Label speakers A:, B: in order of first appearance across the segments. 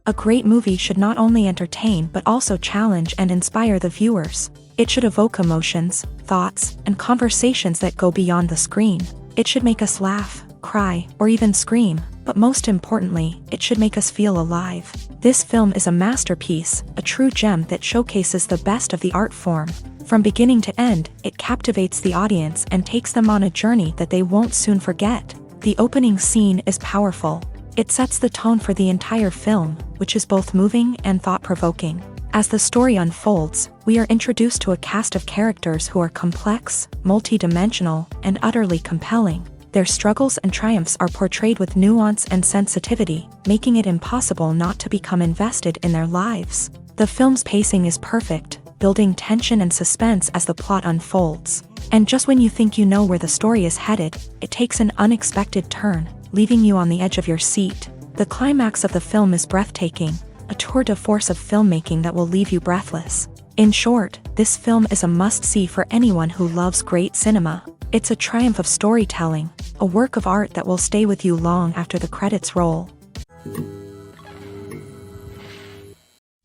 A: A great movie should not only entertain but also challenge and inspire the viewers. It should evoke emotions, thoughts, and conversations that go beyond the screen. It should make us laugh, cry, or even scream, but most importantly, it should make us feel alive. This film is a masterpiece, a true gem that showcases the best of the art form. From beginning to end, it captivates the audience and takes them on a journey that they won't soon forget. The opening scene is powerful. It sets the tone for the entire film, which is both moving and thought-provoking. As the story unfolds, we are introduced to a cast of characters who are complex, multi-dimensional, and utterly compelling. Their struggles and triumphs are portrayed with nuance and sensitivity, making it impossible not to become invested in their lives. The film's pacing is perfect, building tension and suspense as the plot unfolds. And just when you think you know where the story is headed, it takes an unexpected turn, leaving you on the edge of your seat. The climax of the film is breathtaking, a tour de force of filmmaking that will leave you breathless. In short, this film is a must-see for anyone who loves great cinema. It's a triumph of storytelling, a work of art that will stay with you long after the credits roll.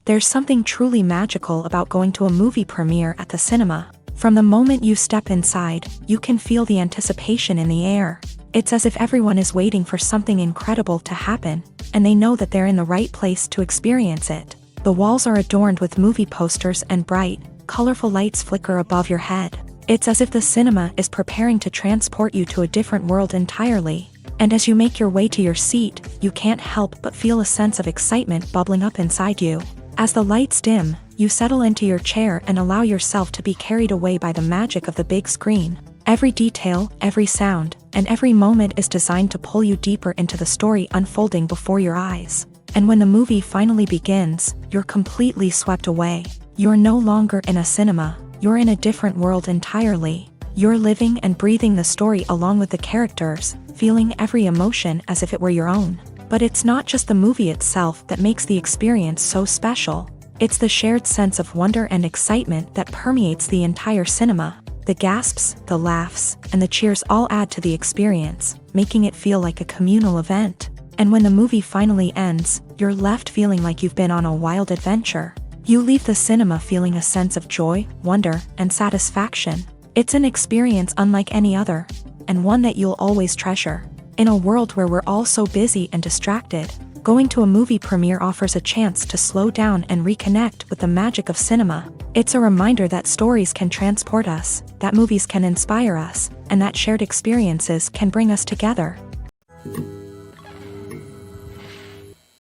A: There's something truly magical about going to a movie premiere at the cinema. From the moment you step inside, you can feel the anticipation in the air. It's as if everyone is waiting for something incredible to happen, and they know that they're in the right place to experience it. The walls are adorned with movie posters and bright, colorful lights flicker above your head. It's as if the cinema is preparing to transport you to a different world entirely. And as you make your way to your seat, you can't help but feel a sense of excitement bubbling up inside you. As the lights dim, you settle into your chair and allow yourself to be carried away by the magic of the big screen. Every detail, every sound, and every moment is designed to pull you deeper into the story unfolding before your eyes. And when the movie finally begins, you're completely swept away. You're no longer in a cinema, you're in a different world entirely. You're living and breathing the story along with the characters, feeling every emotion as if it were your own. But it's not just the movie itself that makes the experience so special. It's the shared sense of wonder and excitement that permeates the entire cinema. The gasps, the laughs, and the cheers all add to the experience, making it feel like a communal event. And when the movie finally ends, you're left feeling like you've been on a wild adventure. You leave the cinema feeling a sense of joy, wonder, and satisfaction. It's an experience unlike any other, and one that you'll always treasure. In a world where we're all so busy and distracted, going to a movie premiere offers a chance to slow down and reconnect with the magic of cinema. It's a reminder that stories can transport us, that movies can inspire us, and that shared experiences can bring us together.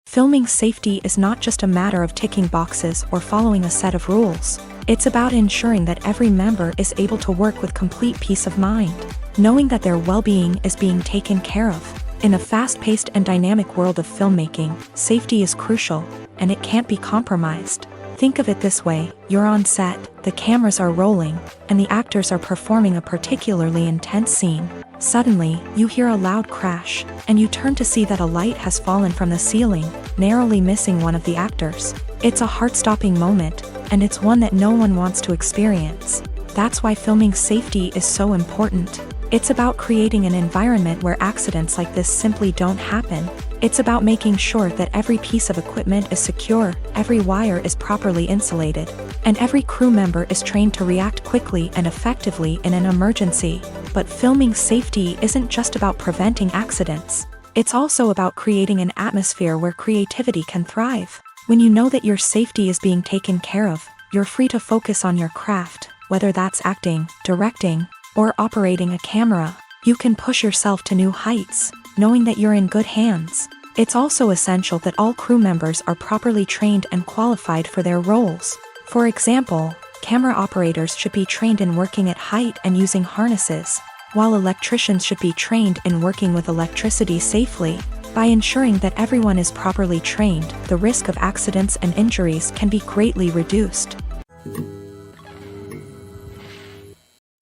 A: Filming safety is not just a matter of ticking boxes or following a set of rules. It's about ensuring that every member is able to work with complete peace of mind, knowing that their well-being is being taken care of. In a fast-paced and dynamic world of filmmaking, safety is crucial, and it can't be compromised. Think of it this way: you're on set, the cameras are rolling, and the actors are performing a particularly intense scene. Suddenly, you hear a loud crash, and you turn to see that a light has fallen from the ceiling, narrowly missing one of the actors. It's a heart-stopping moment, and it's one that no one wants to experience. That's why filming safety is so important. It's about creating an environment where accidents like this simply don't happen. It's about making sure that every piece of equipment is secure, every wire is properly insulated, and every crew member is trained to react quickly and effectively in an emergency. But filming safety isn't just about preventing accidents. It's also about creating an atmosphere where creativity can thrive. When you know that your safety is being taken care of, you're free to focus on your craft, whether that's acting, directing, or operating a camera. You can push yourself to new heights, knowing that you're in good hands. It's also essential that all crew members are properly trained and qualified for their roles. For example, camera operators should be trained in working at height and using harnesses, while electricians should be trained in working with electricity safely. By ensuring that everyone is properly trained, the risk of accidents and injuries can be greatly reduced.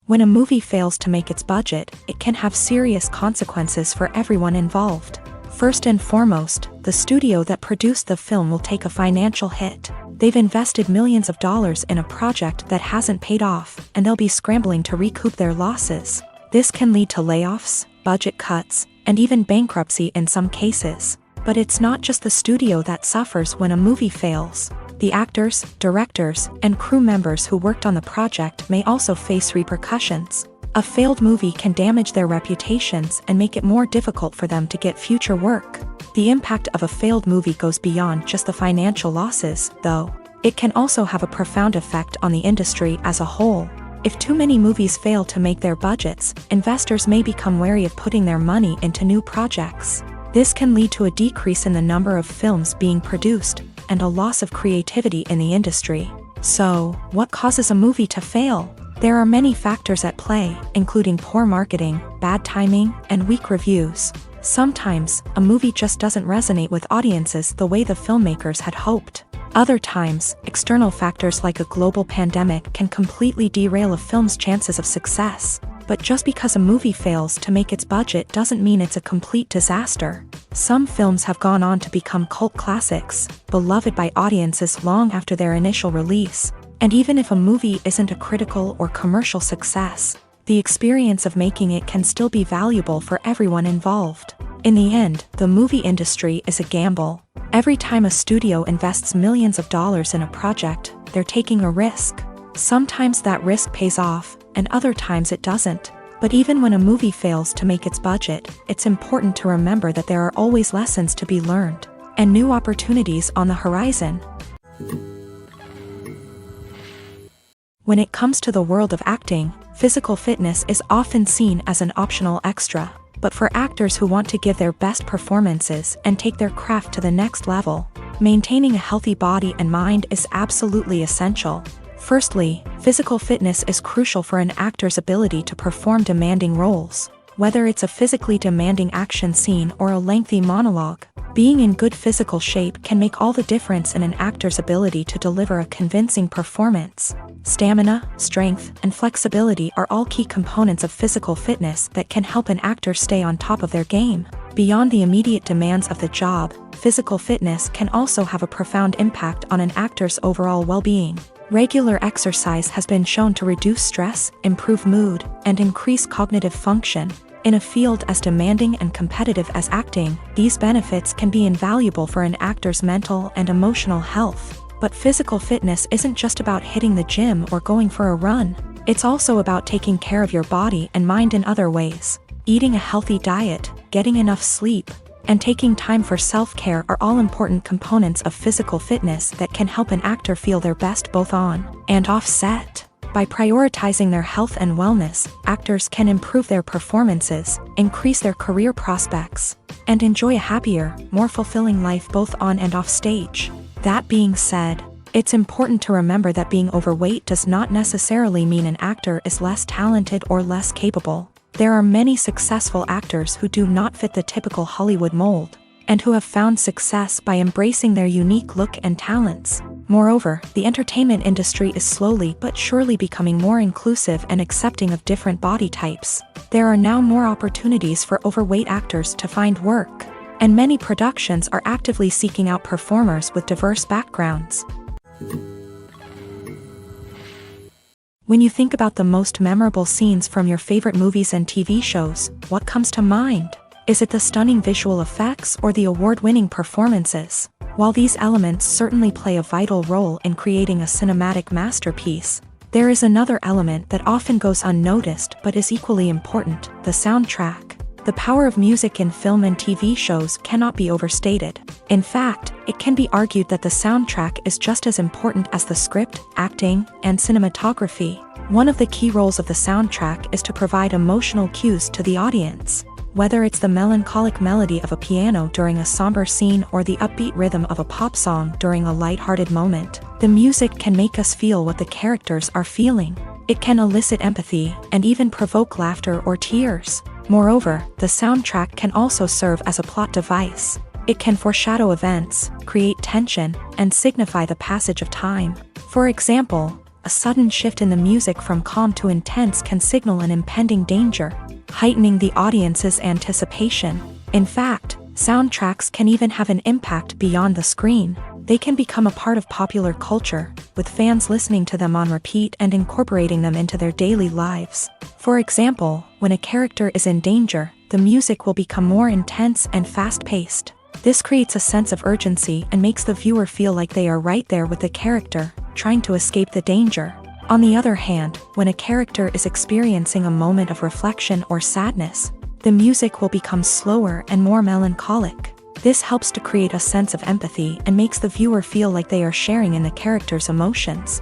A: When a movie fails to make its budget, it can have serious consequences for everyone involved. First and foremost, the studio that produced the film will take a financial hit. They've invested millions of dollars in a project that hasn't paid off, and they'll be scrambling to recoup their losses. This can lead to layoffs, budget cuts, and even bankruptcy in some cases. But it's not just the studio that suffers when a movie fails. The actors, directors, and crew members who worked on the project may also face repercussions. A failed movie can damage their reputations and make it more difficult for them to get future work. The impact of a failed movie goes beyond just the financial losses, though. It can also have a profound effect on the industry as a whole. If too many movies fail to make their budgets, investors may become wary of putting their money into new projects. This can lead to a decrease in the number of films being produced, and a loss of creativity in the industry. So, what causes a movie to fail? There are many factors at play, including poor marketing, bad timing, and weak reviews. Sometimes, a movie just doesn't resonate with audiences the way the filmmakers had hoped. Other times, external factors like a global pandemic can completely derail a film's chances of success. But just because a movie fails to make its budget doesn't mean it's a complete disaster. Some films have gone on to become cult classics, beloved by audiences long after their initial release. And even if a movie isn't a critical or commercial success, the experience of making it can still be valuable for everyone involved. In the end, the movie industry is a gamble. Every time a studio invests millions of dollars in a project, they're taking a risk. Sometimes that risk pays off, and other times it doesn't. But even when a movie fails to make its budget, it's important to remember that there are always lessons to be learned, and new opportunities on the horizon. When it comes to the world of acting, physical fitness is often seen as an optional extra. But for actors who want to give their best performances and take their craft to the next level, maintaining a healthy body and mind is absolutely essential. Firstly, physical fitness is crucial for an actor's ability to perform demanding roles. Whether it's a physically demanding action scene or a lengthy monologue, being in good physical shape can make all the difference in an actor's ability to deliver a convincing performance. Stamina, strength, and flexibility are all key components of physical fitness that can help an actor stay on top of their game. Beyond the immediate demands of the job, physical fitness can also have a profound impact on an actor's overall well-being. Regular exercise has been shown to reduce stress, improve mood, and increase cognitive function. In a field as demanding and competitive as acting, these benefits can be invaluable for an actor's mental and emotional health. But physical fitness isn't just about hitting the gym or going for a run. It's also about taking care of your body and mind in other ways. Eating a healthy diet, getting enough sleep, and taking time for self-care are all important components of physical fitness that can help an actor feel their best both on and off set. By prioritizing their health and wellness, actors can improve their performances, increase their career prospects, and enjoy a happier, more fulfilling life both on and off stage. That being said, it's important to remember that being overweight does not necessarily mean an actor is less talented or less capable. There are many successful actors who do not fit the typical Hollywood mold, and who have found success by embracing their unique look and talents. Moreover, the entertainment industry is slowly but surely becoming more inclusive and accepting of different body types. There are now more opportunities for overweight actors to find work, and many productions are actively seeking out performers with diverse backgrounds. When you think about the most memorable scenes from your favorite movies and TV shows, what comes to mind? Is it the stunning visual effects or the award-winning performances? While these elements certainly play a vital role in creating a cinematic masterpiece, there is another element that often goes unnoticed but is equally important: the soundtrack. The power of music in film and TV shows cannot be overstated. In fact, it can be argued that the soundtrack is just as important as the script, acting, and cinematography. One of the key roles of the soundtrack is to provide emotional cues to the audience. Whether it's the melancholic melody of a piano during a somber scene or the upbeat rhythm of a pop song during a light-hearted moment, the music can make us feel what the characters are feeling. It can elicit empathy and even provoke laughter or tears. Moreover, the soundtrack can also serve as a plot device. It can foreshadow events, create tension, and signify the passage of time. For example, a sudden shift in the music from calm to intense can signal an impending danger, heightening the audience's anticipation. In fact, soundtracks can even have an impact beyond the screen. They can become a part of popular culture, with fans listening to them on repeat and incorporating them into their daily lives. For example, when a character is in danger, the music will become more intense and fast-paced, This creates a sense of urgency and makes the viewer feel like they are right there with the character, trying to escape the danger. On the other hand, when a character is experiencing a moment of reflection or sadness, the music will become slower and more melancholic. This helps to create a sense of empathy and makes the viewer feel like they are sharing in the character's emotions.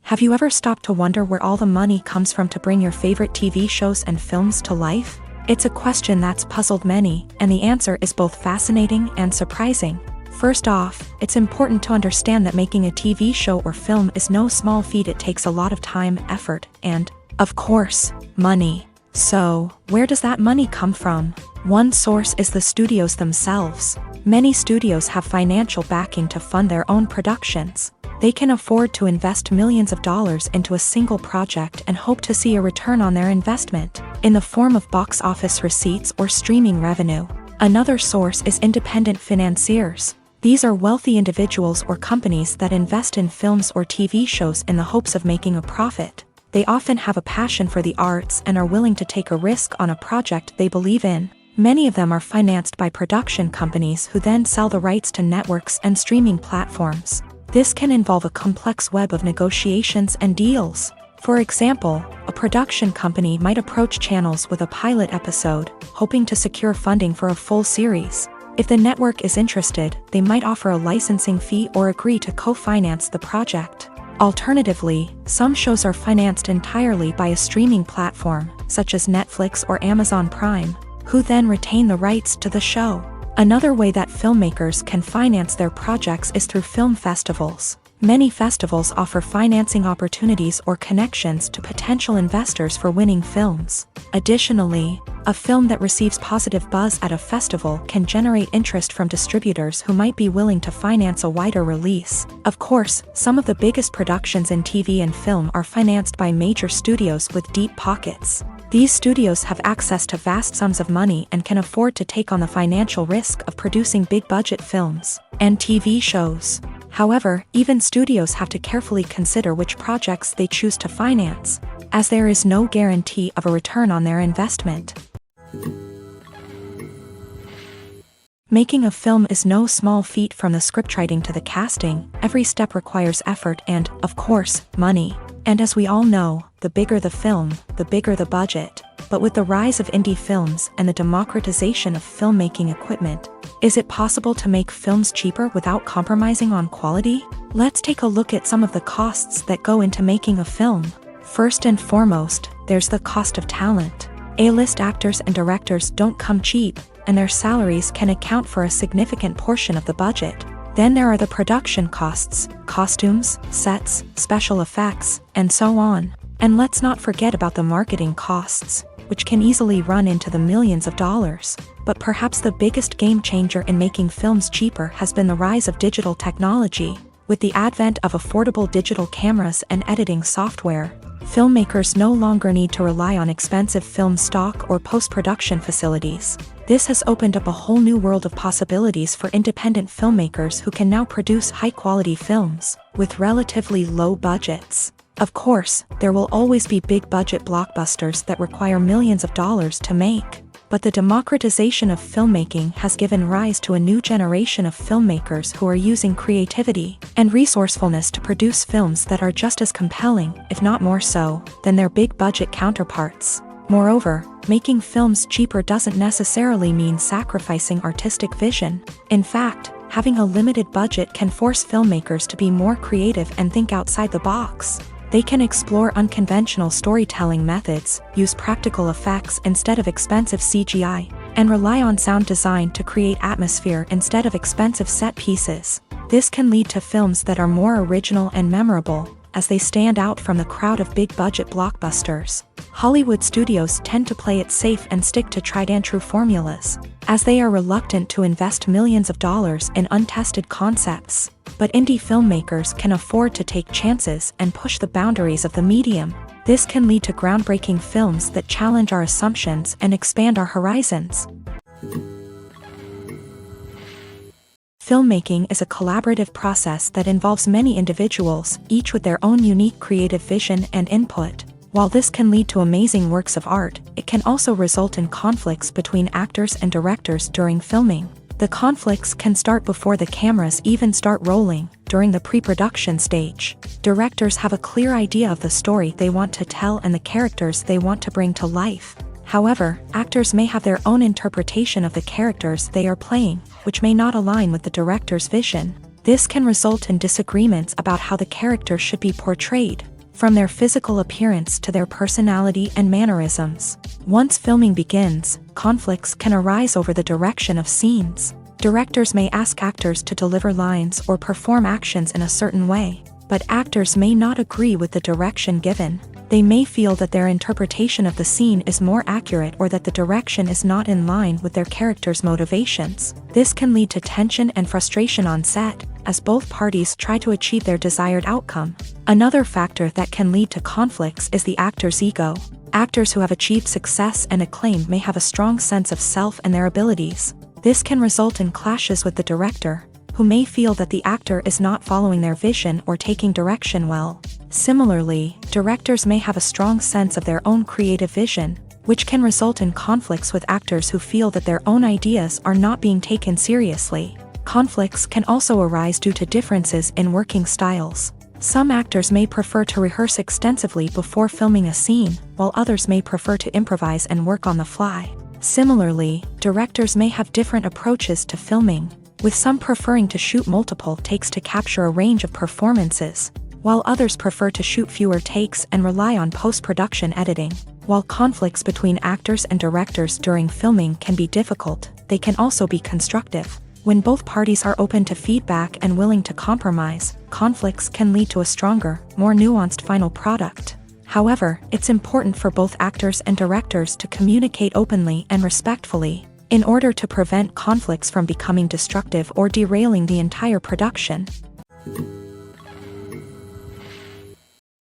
A: Have you ever stopped to wonder where all the money comes from to bring your favorite TV shows and films to life? It's a question that's puzzled many, and the answer is both fascinating and surprising. First off, it's important to understand that making a TV show or film is no small feat. It takes a lot of time, effort, and, of course, money. So, where does that money come from? One source is the studios themselves. Many studios have financial backing to fund their own productions. They can afford to invest millions of dollars into a single project and hope to see a return on their investment, in the form of box office receipts or streaming revenue. Another source is independent financiers. These are wealthy individuals or companies that invest in films or TV shows in the hopes of making a profit. They often have a passion for the arts and are willing to take a risk on a project they believe in. Many of them are financed by production companies who then sell the rights to networks and streaming platforms. This can involve a complex web of negotiations and deals. For example, a production company might approach channels with a pilot episode, hoping to secure funding for a full series. If the network is interested, they might offer a licensing fee or agree to co-finance the project. Alternatively, some shows are financed entirely by a streaming platform, such as Netflix or Amazon Prime, who then retain the rights to the show. Another way that filmmakers can finance their projects is through film festivals. Many festivals offer financing opportunities or connections to potential investors for winning films. Additionally, a film that receives positive buzz at a festival can generate interest from distributors who might be willing to finance a wider release. Of course, some of the biggest productions in TV and film are financed by major studios with deep pockets. These studios have access to vast sums of money and can afford to take on the financial risk of producing big-budget films and TV shows. However, even studios have to carefully consider which projects they choose to finance, as there is no guarantee of a return on their investment. Making a film is no small feat. From the scriptwriting to the casting, every step requires effort and, of course, money. And as we all know, the bigger the film, the bigger the budget. But with the rise of indie films and the democratization of filmmaking equipment, is it possible to make films cheaper without compromising on quality? Let's take a look at some of the costs that go into making a film. First and foremost, there's the cost of talent. A-list actors and directors don't come cheap, and their salaries can account for a significant portion of the budget. Then there are the production costs, costumes, sets, special effects, and so on. And let's not forget about the marketing costs, which can easily run into the millions of dollars. But perhaps the biggest game changer in making films cheaper has been the rise of digital technology. With the advent of affordable digital cameras and editing software, filmmakers no longer need to rely on expensive film stock or post-production facilities. This has opened up a whole new world of possibilities for independent filmmakers who can now produce high-quality films with relatively low budgets. Of course, there will always be big-budget blockbusters that require millions of dollars to make. But the democratization of filmmaking has given rise to a new generation of filmmakers who are using creativity and resourcefulness to produce films that are just as compelling, if not more so, than their big-budget counterparts. Moreover, making films cheaper doesn't necessarily mean sacrificing artistic vision. In fact, having a limited budget can force filmmakers to be more creative and think outside the box. They can explore unconventional storytelling methods, use practical effects instead of expensive CGI, and rely on sound design to create atmosphere instead of expensive set pieces. This can lead to films that are more original and memorable, as they stand out from the crowd of big-budget blockbusters. Hollywood studios tend to play it safe and stick to tried-and-true formulas, as they are reluctant to invest millions of dollars in untested concepts. But indie filmmakers can afford to take chances and push the boundaries of the medium. This can lead to groundbreaking films that challenge our assumptions and expand our horizons. Filmmaking is a collaborative process that involves many individuals, each with their own unique creative vision and input. While this can lead to amazing works of art, it can also result in conflicts between actors and directors during filming. The conflicts can start before the cameras even start rolling, during the pre-production stage. Directors have a clear idea of the story they want to tell and the characters they want to bring to life. However, actors may have their own interpretation of the characters they are playing, which may not align with the director's vision. This can result in disagreements about how the character should be portrayed, from their physical appearance to their personality and mannerisms. Once filming begins, conflicts can arise over the direction of scenes. Directors may ask actors to deliver lines or perform actions in a certain way, but actors may not agree with the direction given. They may feel that their interpretation of the scene is more accurate or that the direction is not in line with their character's motivations. This can lead to tension and frustration on set, as both parties try to achieve their desired outcome. Another factor that can lead to conflicts is the actor's ego. Actors who have achieved success and acclaim may have a strong sense of self and their abilities. This can result in clashes with the director, who may feel that the actor is not following their vision or taking direction well. Similarly, directors may have a strong sense of their own creative vision, which can result in conflicts with actors who feel that their own ideas are not being taken seriously. Conflicts can also arise due to differences in working styles. Some actors may prefer to rehearse extensively before filming a scene, while others may prefer to improvise and work on the fly. Similarly, directors may have different approaches to filming, with some preferring to shoot multiple takes to capture a range of performances, while others prefer to shoot fewer takes and rely on post-production editing. While conflicts between actors and directors during filming can be difficult, they can also be constructive. When both parties are open to feedback and willing to compromise, conflicts can lead to a stronger, more nuanced final product. However, it's important for both actors and directors to communicate openly and respectfully, in order to prevent conflicts from becoming destructive or derailing the entire production.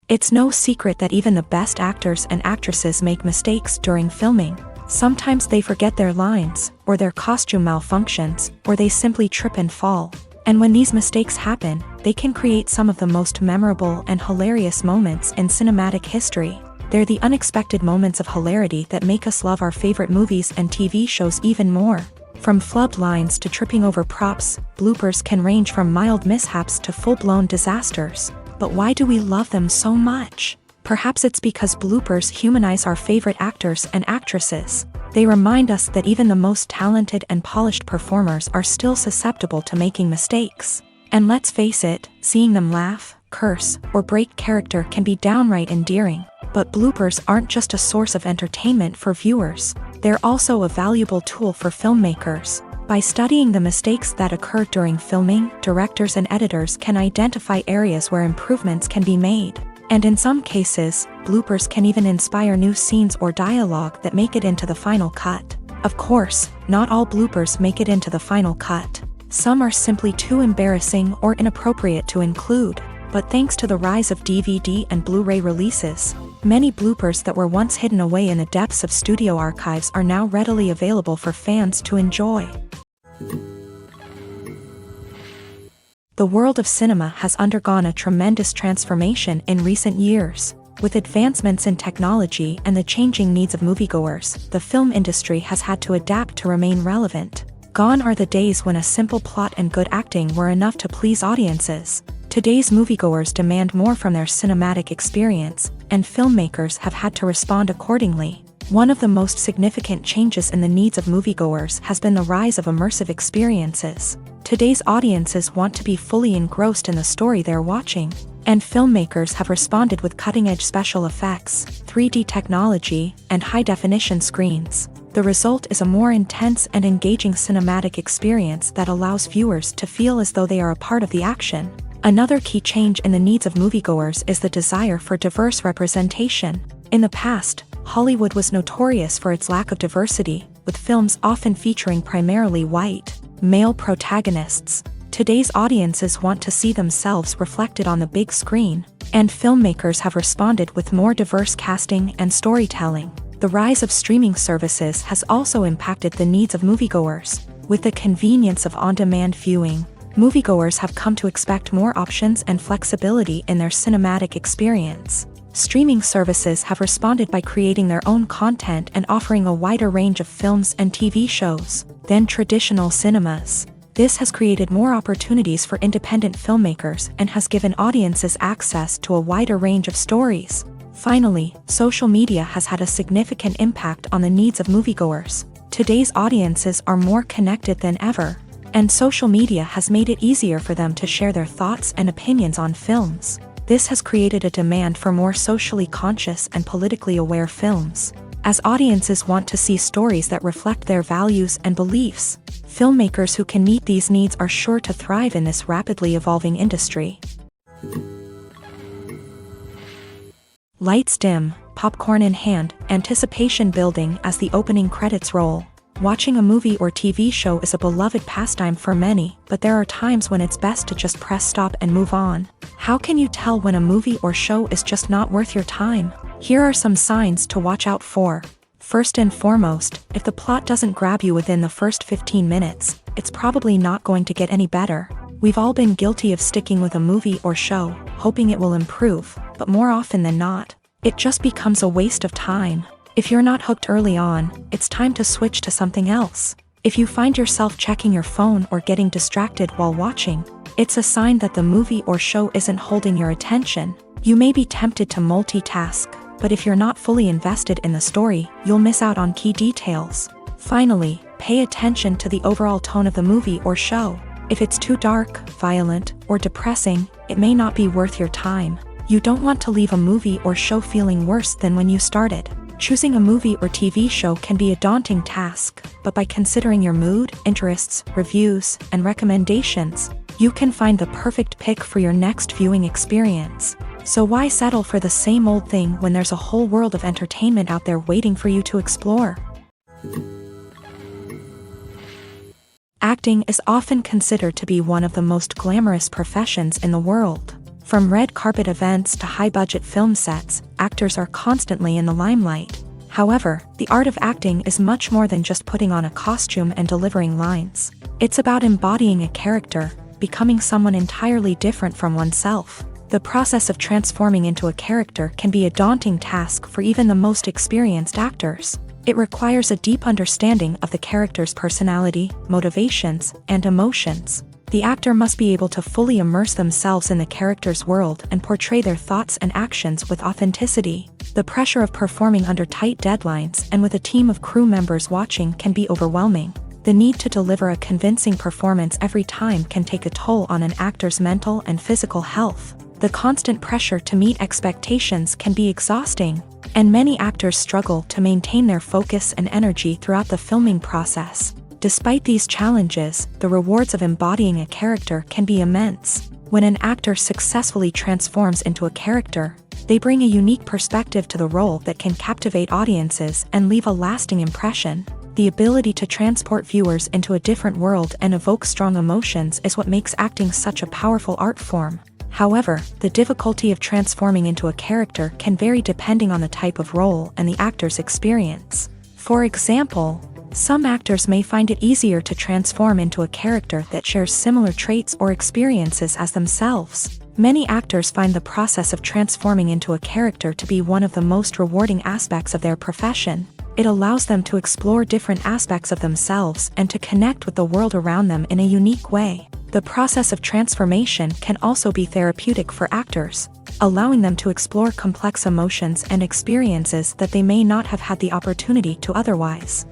A: It's no secret that even the best actors and actresses make mistakes during filming. Sometimes they forget their lines, or their costume malfunctions, or they simply trip and fall. And when these mistakes happen, they can create some of the most memorable and hilarious moments in cinematic history. They're the unexpected moments of hilarity that make us love our favorite movies and TV shows even more. From flubbed lines to tripping over props, bloopers can range from mild mishaps to full-blown disasters. But why do we love them so much? Perhaps it's because bloopers humanize our favorite actors and actresses. They remind us that even the most talented and polished performers are still susceptible to making mistakes. And let's face it, seeing them laugh, curse, or break character can be downright endearing. But bloopers aren't just a source of entertainment for viewers. They're also a valuable tool for filmmakers. By studying the mistakes that occur during filming, directors and editors can identify areas where improvements can be made. And in some cases, bloopers can even inspire new scenes or dialogue that make it into the final cut. Of course, not all bloopers make it into the final cut. Some are simply too embarrassing or inappropriate to include. But thanks to the rise of DVD and Blu-ray releases, many bloopers that were once hidden away in the depths of studio archives are now readily available for fans to enjoy. The world of cinema has undergone a tremendous transformation in recent years. With advancements in technology and the changing needs of moviegoers, the film industry has had to adapt to remain relevant. Gone are the days when a simple plot and good acting were enough to please audiences. Today's moviegoers demand more from their cinematic experience, and filmmakers have had to respond accordingly. One of the most significant changes in the needs of moviegoers has been the rise of immersive experiences. Today's audiences want to be fully engrossed in the story they're watching, and filmmakers have responded with cutting-edge special effects, 3D technology, and high-definition screens. The result is a more intense and engaging cinematic experience that allows viewers to feel as though they are a part of the action. Another key change in the needs of moviegoers is the desire for diverse representation. In the past, Hollywood was notorious for its lack of diversity, with films often featuring primarily white, male protagonists. Today's audiences want to see themselves reflected on the big screen, and filmmakers have responded with more diverse casting and storytelling. The rise of streaming services has also impacted the needs of moviegoers. With the convenience of on-demand viewing, moviegoers have come to expect more options and flexibility in their cinematic experience. Streaming services have responded by creating their own content and offering a wider range of films and TV shows than traditional cinemas. This has created more opportunities for independent filmmakers and has given audiences access to a wider range of stories. Finally, social media has had a significant impact on the needs of moviegoers. Today's audiences are more connected than ever, and social media has made it easier for them to share their thoughts and opinions on films. This has created a demand for more socially conscious and politically aware films. As audiences want to see stories that reflect their values and beliefs, filmmakers who can meet these needs are sure to thrive in this rapidly evolving industry. Lights dim, popcorn in hand, anticipation building as the opening credits roll. Watching a movie or TV show is a beloved pastime for many, but there are times when it's best to just press stop and move on. How can you tell when a movie or show is just not worth your time? Here are some signs to watch out for. First and foremost, if the plot doesn't grab you within the first 15 minutes, it's probably not going to get any better. We've all been guilty of sticking with a movie or show, hoping it will improve, but more often than not, it just becomes a waste of time. If you're not hooked early on, it's time to switch to something else. If you find yourself checking your phone or getting distracted while watching, it's a sign that the movie or show isn't holding your attention. You may be tempted to multitask, but if you're not fully invested in the story, you'll miss out on key details. Finally, pay attention to the overall tone of the movie or show. If it's too dark, violent, or depressing, it may not be worth your time. You don't want to leave a movie or show feeling worse than when you started. Choosing a movie or TV show can be a daunting task, but by considering your mood, interests, reviews, and recommendations, you can find the perfect pick for your next viewing experience. So why settle for the same old thing when there's a whole world of entertainment out there waiting for you to explore? Acting is often considered to be one of the most glamorous professions in the world. From red carpet events to high-budget film sets, actors are constantly in the limelight. However, the art of acting is much more than just putting on a costume and delivering lines. It's about embodying a character, becoming someone entirely different from oneself. The process of transforming into a character can be a daunting task for even the most experienced actors. It requires a deep understanding of the character's personality, motivations, and emotions. The actor must be able to fully immerse themselves in the character's world and portray their thoughts and actions with authenticity. The pressure of performing under tight deadlines and with a team of crew members watching can be overwhelming. The need to deliver a convincing performance every time can take a toll on an actor's mental and physical health. The constant pressure to meet expectations can be exhausting, and many actors struggle to maintain their focus and energy throughout the filming process. Despite these challenges, the rewards of embodying a character can be immense. When an actor successfully transforms into a character, they bring a unique perspective to the role that can captivate audiences and leave a lasting impression. The ability to transport viewers into a different world and evoke strong emotions is what makes acting such a powerful art form. However, the difficulty of transforming into a character can vary depending on the type of role and the actor's experience. For example, some actors may find it easier to transform into a character that shares similar traits or experiences as themselves. Many actors find the process of transforming into a character to be one of the most rewarding aspects of their profession. It allows them to explore different aspects of themselves and to connect with the world around them in a unique way. The process of transformation can also be therapeutic for actors, allowing them to explore complex emotions and experiences that they may not have had the opportunity to otherwise.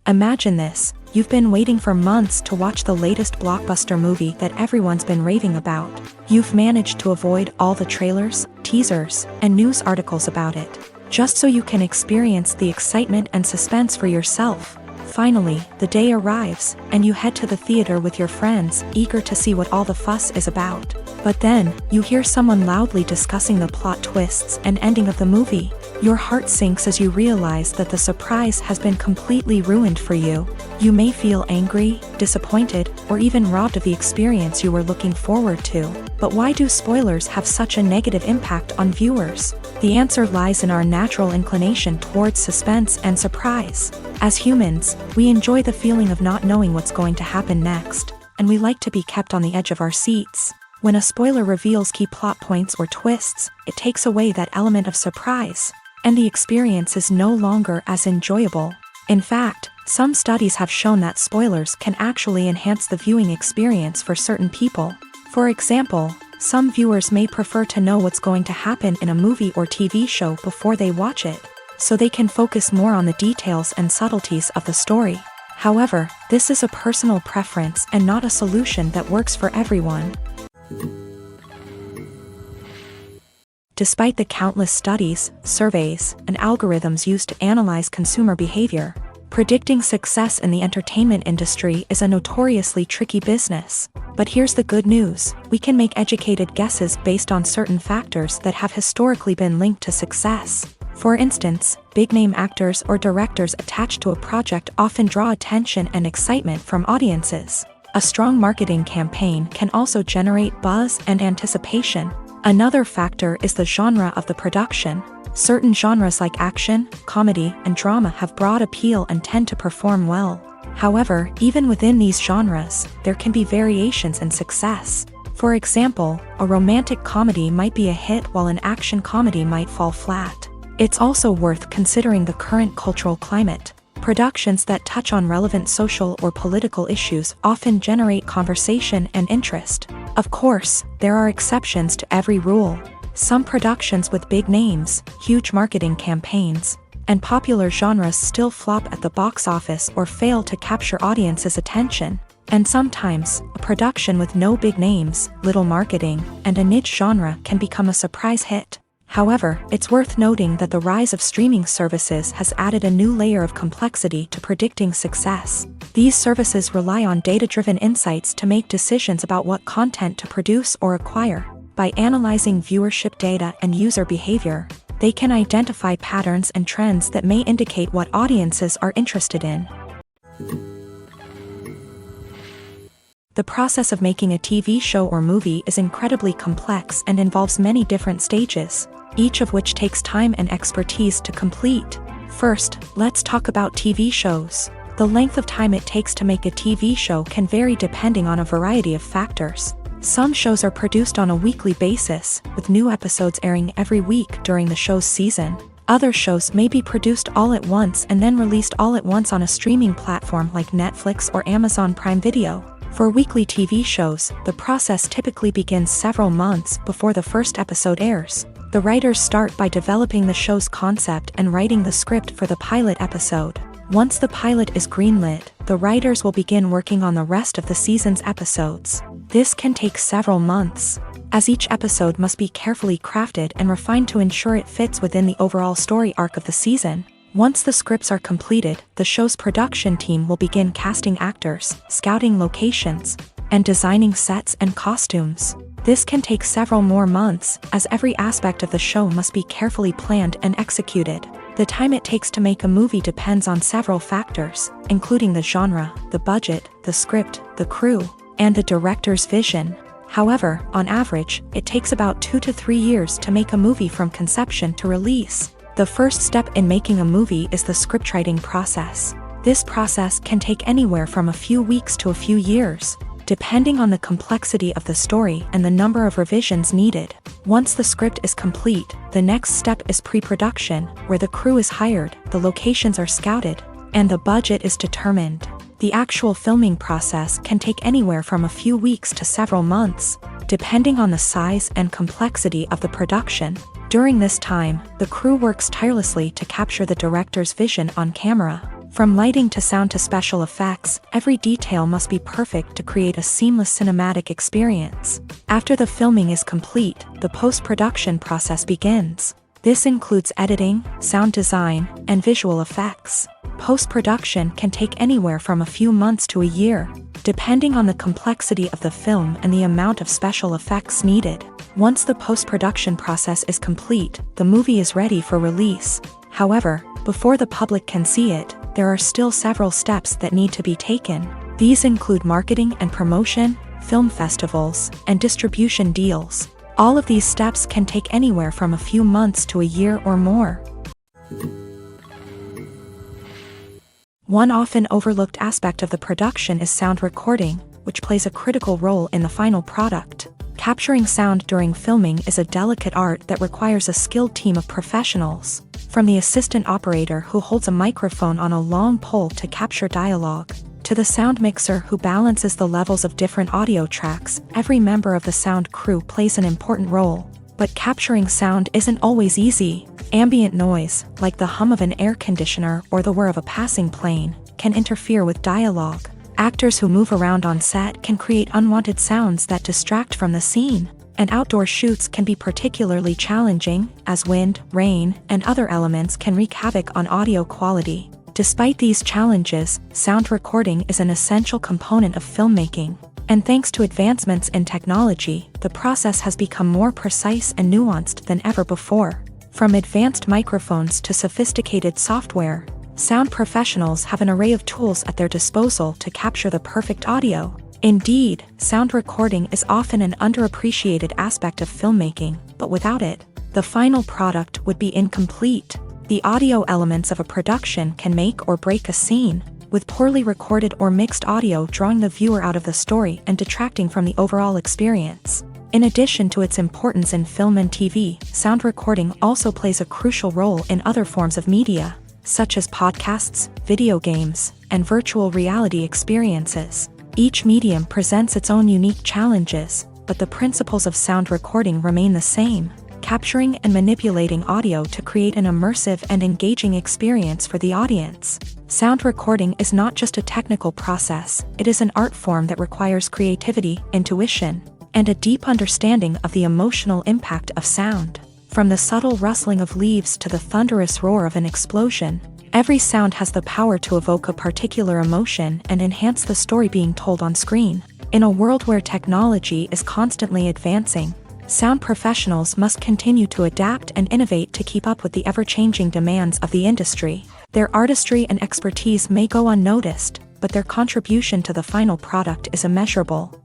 A: Imagine this: you've been waiting for months to watch the latest blockbuster movie that everyone's been raving about. You've managed to avoid all the trailers, teasers, and news articles about it, just so you can experience the excitement and suspense for yourself. Finally, the day arrives, and you head to the theater with your friends, eager to see what all the fuss is about. But then, you hear someone loudly discussing the plot twists and ending of the movie. Your heart sinks as you realize that the surprise has been completely ruined for you. You may feel angry, disappointed, or even robbed of the experience you were looking forward to. But why do spoilers have such a negative impact on viewers? The answer lies in our natural inclination towards suspense and surprise. As humans, we enjoy the feeling of not knowing what's going to happen next, and we like to be kept on the edge of our seats. When a spoiler reveals key plot points or twists, it takes away that element of surprise, and the experience is no longer as enjoyable. In fact, some studies have shown that spoilers can actually enhance the viewing experience for certain people. For example, some viewers may prefer to know what's going to happen in a movie or TV show before they watch it, so they can focus more on the details and subtleties of the story. However, this is a personal preference and not a solution that works for everyone. Despite the countless studies, surveys, and algorithms used to analyze consumer behavior, predicting success in the entertainment industry is a notoriously tricky business. But here's the good news: we can make educated guesses based on certain factors that have historically been linked to success. For instance, big-name actors or directors attached to a project often draw attention and excitement from audiences. A strong marketing campaign can also generate buzz and anticipation. Another factor is the genre of the production. Certain genres like action, comedy, and drama have broad appeal and tend to perform well. However, even within these genres, there can be variations in success. For example, a romantic comedy might be a hit while an action comedy might fall flat. It's also worth considering the current cultural climate. Productions that touch on relevant social or political issues often generate conversation and interest. Of course, there are exceptions to every rule. Some productions with big names, huge marketing campaigns, and popular genres still flop at the box office or fail to capture audiences' attention. And sometimes, a production with no big names, little marketing, and a niche genre can become a surprise hit. However, it's worth noting that the rise of streaming services has added a new layer of complexity to predicting success. These services rely on data-driven insights to make decisions about what content to produce or acquire. By analyzing viewership data and user behavior, they can identify patterns and trends that may indicate what audiences are interested in. The process of making a TV show or movie is incredibly complex and involves many different stages, each of which takes time and expertise to complete. First, let's talk about TV shows. The length of time it takes to make a TV show can vary depending on a variety of factors. Some shows are produced on a weekly basis, with new episodes airing every week during the show's season. Other shows may be produced all at once and then released all at once on a streaming platform like Netflix or Amazon Prime Video. For weekly TV shows, the process typically begins several months before the first episode airs. The writers start by developing the show's concept and writing the script for the pilot episode. Once the pilot is greenlit, the writers will begin working on the rest of the season's episodes. This can take several months, as each episode must be carefully crafted and refined to ensure it fits within the overall story arc of the season. Once the scripts are completed, the show's production team will begin casting actors, scouting locations, and designing sets and costumes. This can take several more months, as every aspect of the show must be carefully planned and executed. The time it takes to make a movie depends on several factors, including the genre, the budget, the script, the crew, and the director's vision. However, on average, it takes about 2 to 3 years to make a movie from conception to release. The first step in making a movie is the scriptwriting process. This process can take anywhere from a few weeks to a few years, depending on the complexity of the story and the number of revisions needed. Once the script is complete, the next step is pre-production, where the crew is hired, the locations are scouted, and the budget is determined. The actual filming process can take anywhere from a few weeks to several months, depending on the size and complexity of the production. During this time, the crew works tirelessly to capture the director's vision on camera. From lighting to sound to special effects, every detail must be perfect to create a seamless cinematic experience. After the filming is complete, the post-production process begins. This includes editing, sound design, and visual effects. Post-production can take anywhere from a few months to a year, depending on the complexity of the film and the amount of special effects needed. Once the post-production process is complete, the movie is ready for release. However, before the public can see it, there are still several steps that need to be taken. These include marketing and promotion, film festivals, and distribution deals. All of these steps can take anywhere from a few months to a year or more. One often overlooked aspect of the production is sound recording, which plays a critical role in the final product. Capturing sound during filming is a delicate art that requires a skilled team of professionals. From the assistant operator who holds a microphone on a long pole to capture dialogue, to the sound mixer who balances the levels of different audio tracks, every member of the sound crew plays an important role. But capturing sound isn't always easy. Ambient noise, like the hum of an air conditioner or the whir of a passing plane, can interfere with dialogue. Actors who move around on set can create unwanted sounds that distract from the scene. And outdoor shoots can be particularly challenging, as wind, rain, and other elements can wreak havoc on audio quality. Despite these challenges, sound recording is an essential component of filmmaking. And thanks to advancements in technology, the process has become more precise and nuanced than ever before. From advanced microphones to sophisticated software, sound professionals have an array of tools at their disposal to capture the perfect audio. Indeed, sound recording is often an underappreciated aspect of filmmaking, but without it, the final product would be incomplete. The audio elements of a production can make or break a scene, with poorly recorded or mixed audio drawing the viewer out of the story and detracting from the overall experience. In addition to its importance in film and TV, sound recording also plays a crucial role in other forms of media, such as podcasts, video games, and virtual reality experiences. Each medium presents its own unique challenges, but the principles of sound recording remain the same: capturing and manipulating audio to create an immersive and engaging experience for the audience. Sound recording is not just a technical process, it is an art form that requires creativity, intuition, and a deep understanding of the emotional impact of sound. From the subtle rustling of leaves to the thunderous roar of an explosion, every sound has the power to evoke a particular emotion and enhance the story being told on screen. In a world where technology is constantly advancing, sound professionals must continue to adapt and innovate to keep up with the ever-changing demands of the industry. Their artistry and expertise may go unnoticed, but their contribution to the final product is immeasurable.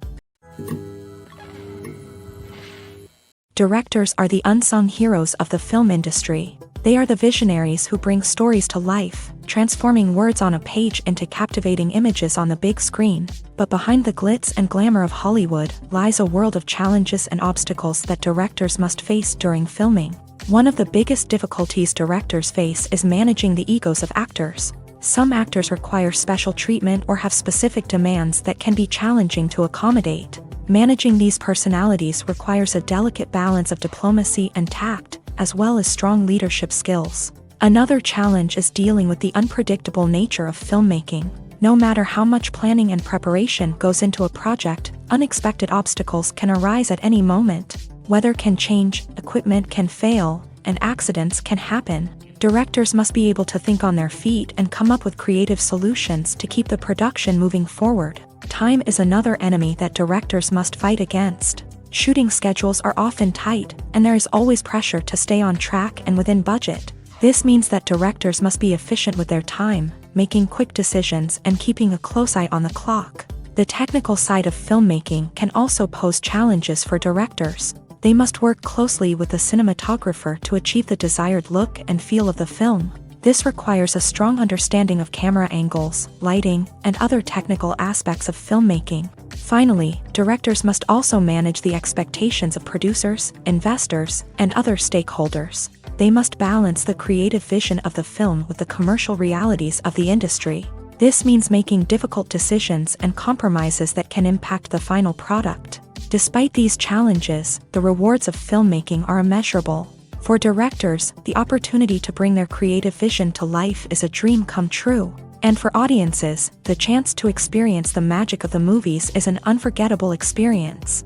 A: Directors are the unsung heroes of the film industry. They are the visionaries who bring stories to life, transforming words on a page into captivating images on the big screen. But behind the glitz and glamour of Hollywood lies a world of challenges and obstacles that directors must face during filming. One of the biggest difficulties directors face is managing the egos of actors. Some actors require special treatment or have specific demands that can be challenging to accommodate. Managing these personalities requires a delicate balance of diplomacy and tact, as well as strong leadership skills. Another challenge is dealing with the unpredictable nature of filmmaking. No matter how much planning and preparation goes into a project, unexpected obstacles can arise at any moment. Weather can change, equipment can fail, and accidents can happen. Directors must be able to think on their feet and come up with creative solutions to keep the production moving forward. Time is another enemy that directors must fight against. Shooting schedules are often tight, and there is always pressure to stay on track and within budget. This means that directors must be efficient with their time, making quick decisions and keeping a close eye on the clock. The technical side of filmmaking can also pose challenges for directors. They must work closely with the cinematographer to achieve the desired look and feel of the film. This requires a strong understanding of camera angles, lighting, and other technical aspects of filmmaking. Finally, directors must also manage the expectations of producers, investors, and other stakeholders. They must balance the creative vision of the film with the commercial realities of the industry. This means making difficult decisions and compromises that can impact the final product. Despite these challenges, the rewards of filmmaking are immeasurable. For directors, the opportunity to bring their creative vision to life is a dream come true. And for audiences, the chance to experience the magic of the movies is an unforgettable experience.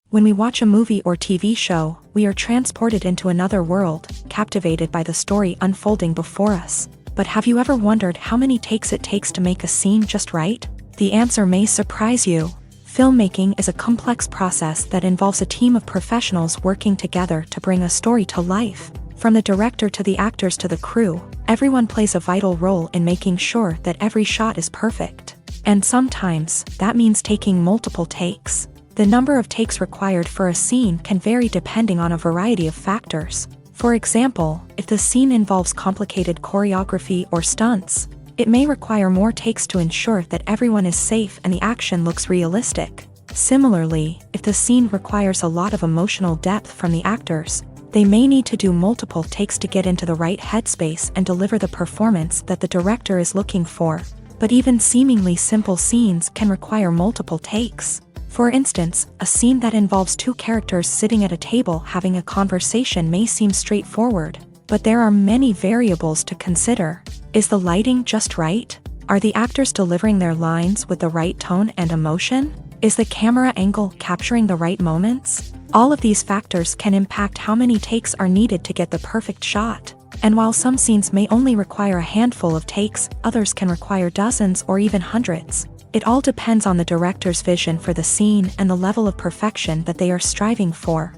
A: When we watch a movie or TV show, we are transported into another world, captivated by the story unfolding before us. But have you ever wondered how many takes it takes to make a scene just right? The answer may surprise you. Filmmaking is a complex process that involves a team of professionals working together to bring a story to life. From the director to the actors to the crew, everyone plays a vital role in making sure that every shot is perfect. And sometimes, that means taking multiple takes. The number of takes required for a scene can vary depending on a variety of factors. For example, if the scene involves complicated choreography or stunts, It may require more takes to ensure that everyone is safe and the action looks realistic. Similarly, if the scene requires a lot of emotional depth from the actors, they may need to do multiple takes to get into the right headspace and deliver the performance that the director is looking for. But even seemingly simple scenes can require multiple takes. For instance, a scene that involves two characters sitting at a table having a conversation may seem straightforward, but there are many variables to consider. Is the lighting just right? Are the actors delivering their lines with the right tone and emotion? Is the camera angle capturing the right moments? All of these factors can impact how many takes are needed to get the perfect shot. And while some scenes may only require a handful of takes, others can require dozens or even hundreds. It all depends on the director's vision for the scene and the level of perfection that they are striving for.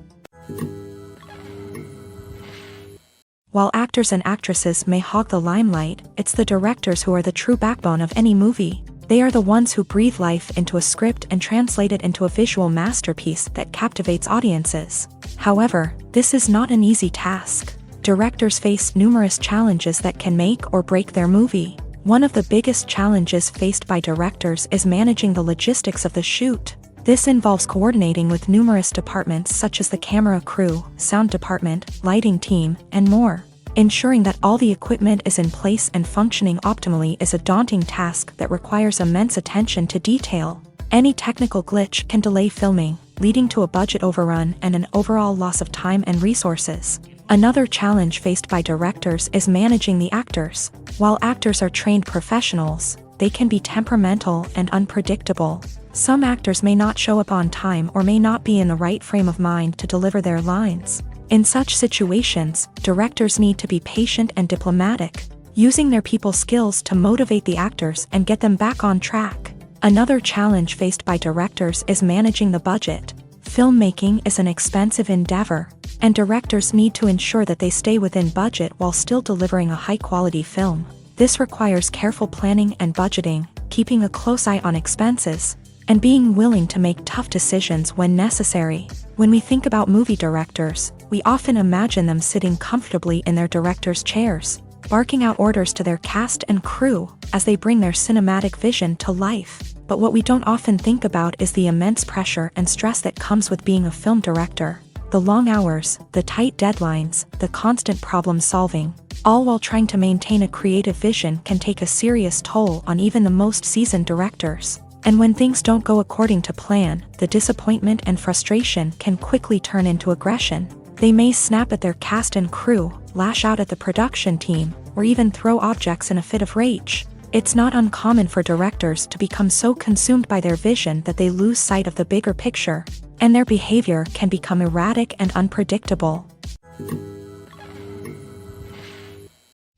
A: While actors and actresses may hog the limelight, it's the directors who are the true backbone of any movie. They are the ones who breathe life into a script and translate it into a visual masterpiece that captivates audiences. However, this is not an easy task. Directors face numerous challenges that can make or break their movie. One of the biggest challenges faced by directors is managing the logistics of the shoot. This involves coordinating with numerous departments such as the camera crew, sound department, lighting team, and more. Ensuring that all the equipment is in place and functioning optimally is a daunting task that requires immense attention to detail. Any technical glitch can delay filming, leading to a budget overrun and an overall loss of time and resources. Another challenge faced by directors is managing the actors. While actors are trained professionals, they can be temperamental and unpredictable. Some actors may not show up on time or may not be in the right frame of mind to deliver their lines. In such situations, directors need to be patient and diplomatic, using their people skills to motivate the actors and get them back on track. Another challenge faced by directors is managing the budget. Filmmaking is an expensive endeavor, and directors need to ensure that they stay within budget while still delivering a high-quality film. This requires careful planning and budgeting, keeping a close eye on expenses, and being willing to make tough decisions when necessary. When we think about movie directors, we often imagine them sitting comfortably in their director's chairs, barking out orders to their cast and crew as they bring their cinematic vision to life. But what we don't often think about is the immense pressure and stress that comes with being a film director. The long hours, the tight deadlines, the constant problem solving, all while trying to maintain a creative vision can take a serious toll on even the most seasoned directors. And when things don't go according to plan, the disappointment and frustration can quickly turn into aggression. They may snap at their cast and crew, lash out at the production team, or even throw objects in a fit of rage. It's not uncommon for directors to become so consumed by their vision that they lose sight of the bigger picture, and their behavior can become erratic and unpredictable.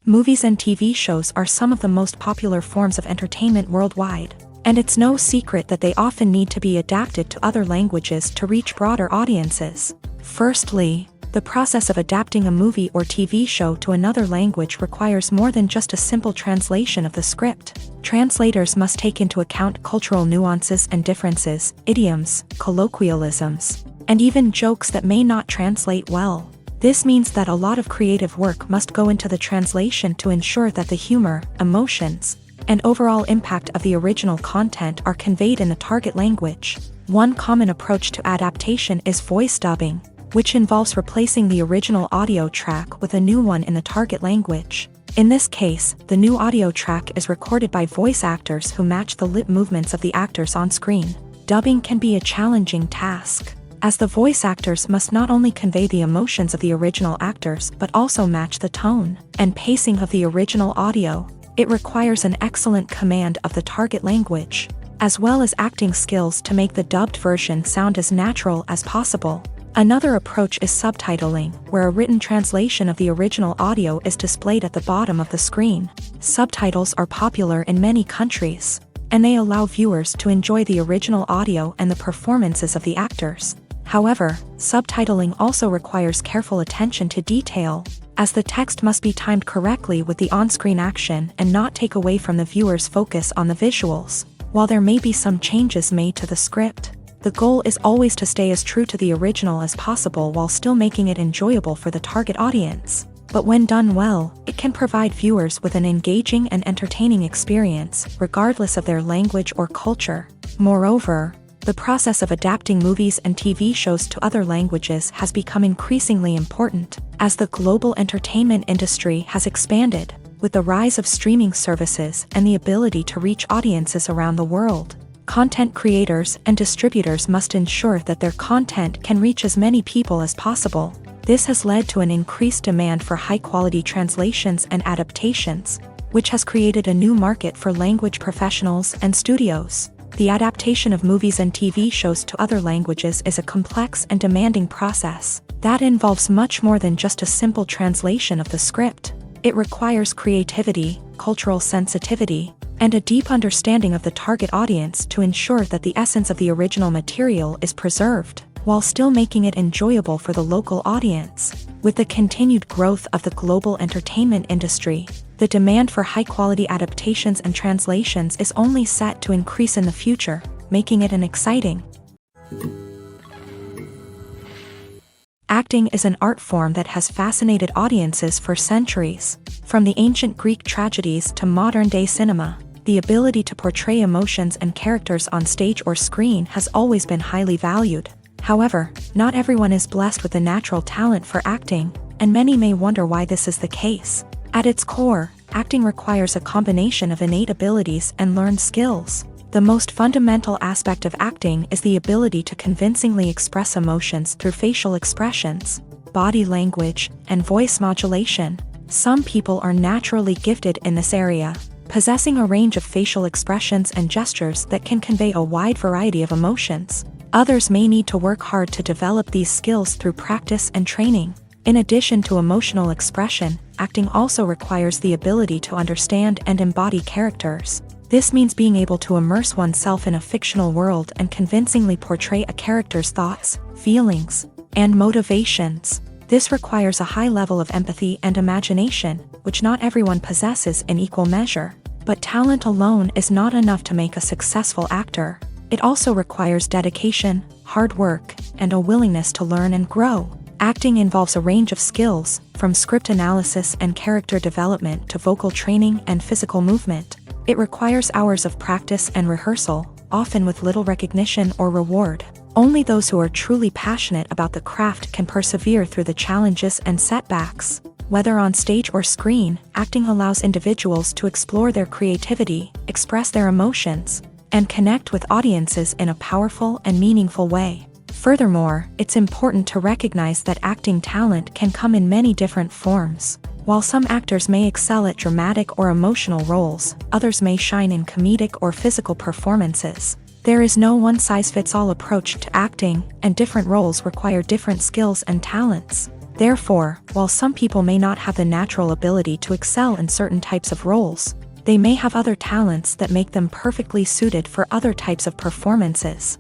A: Movies and TV shows are some of the most popular forms of entertainment worldwide, and it's no secret that they often need to be adapted to other languages to reach broader audiences. Firstly, the process of adapting a movie or TV show to another language requires more than just a simple translation of the script. Translators must take into account cultural nuances and differences, idioms, colloquialisms, and even jokes that may not translate well. This means that a lot of creative work must go into the translation to ensure that the humor, emotions, and overall impact of the original content are conveyed in the target language. One common approach to adaptation is voice dubbing, which involves replacing the original audio track with a new one in the target language. In this case, the new audio track is recorded by voice actors who match the lip movements of the actors on screen. Dubbing can be a challenging task, as the voice actors must not only convey the emotions of the original actors but also match the tone and pacing of the original audio. It requires an excellent command of the target language, as well as acting skills to make the dubbed version sound as natural as possible. Another approach is subtitling, where a written translation of the original audio is displayed at the bottom of the screen. Subtitles are popular in many countries, and they allow viewers to enjoy the original audio and the performances of the actors. However, subtitling also requires careful attention to detail, as the text must be timed correctly with the on-screen action and not take away from the viewer's focus on the visuals. While there may be some changes made to the script, the goal is always to stay as true to the original as possible while still making it enjoyable for the target audience. But when done well, it can provide viewers with an engaging and entertaining experience, regardless of their language or culture. Moreover, the process of adapting movies and TV shows to other languages has become increasingly important, as the global entertainment industry has expanded, with the rise of streaming services and the ability to reach audiences around the world. Content creators and distributors must ensure that their content can reach as many people as possible. This has led to an increased demand for high-quality translations and adaptations, which has created a new market for language professionals and studios. The adaptation of movies and TV shows to other languages is a complex and demanding process that involves much more than just a simple translation of the script. It requires creativity, cultural sensitivity, and a deep understanding of the target audience to ensure that the essence of the original material is preserved, while still making it enjoyable for the local audience. With the continued growth of the global entertainment industry, the demand for high-quality adaptations and translations is only set to increase in the future, making it an exciting. Acting is an art form that has fascinated audiences for centuries. From the ancient Greek tragedies to modern-day cinema, the ability to portray emotions and characters on stage or screen has always been highly valued. However, not everyone is blessed with a natural talent for acting, and many may wonder why this is the case. At its core, acting requires a combination of innate abilities and learned skills. The most fundamental aspect of acting is the ability to convincingly express emotions through facial expressions, body language, and voice modulation. Some people are naturally gifted in this area, possessing a range of facial expressions and gestures that can convey a wide variety of emotions. Others may need to work hard to develop these skills through practice and training. In addition to emotional expression, acting also requires the ability to understand and embody characters. This means being able to immerse oneself in a fictional world and convincingly portray a character's thoughts, feelings, and motivations. This requires a high level of empathy and imagination, which not everyone possesses in equal measure. But talent alone is not enough to make a successful actor. It also requires dedication, hard work, and a willingness to learn and grow. Acting involves a range of skills, from script analysis and character development to vocal training and physical movement. It requires hours of practice and rehearsal, often with little recognition or reward. Only those who are truly passionate about the craft can persevere through the challenges and setbacks. Whether on stage or screen, acting allows individuals to explore their creativity, express their emotions, and connect with audiences in a powerful and meaningful way. Furthermore, it's important to recognize that acting talent can come in many different forms. While some actors may excel at dramatic or emotional roles, others may shine in comedic or physical performances. There is no one-size-fits-all approach to acting, and different roles require different skills and talents. Therefore, while some people may not have the natural ability to excel in certain types of roles, they may have other talents that make them perfectly suited for other types of performances.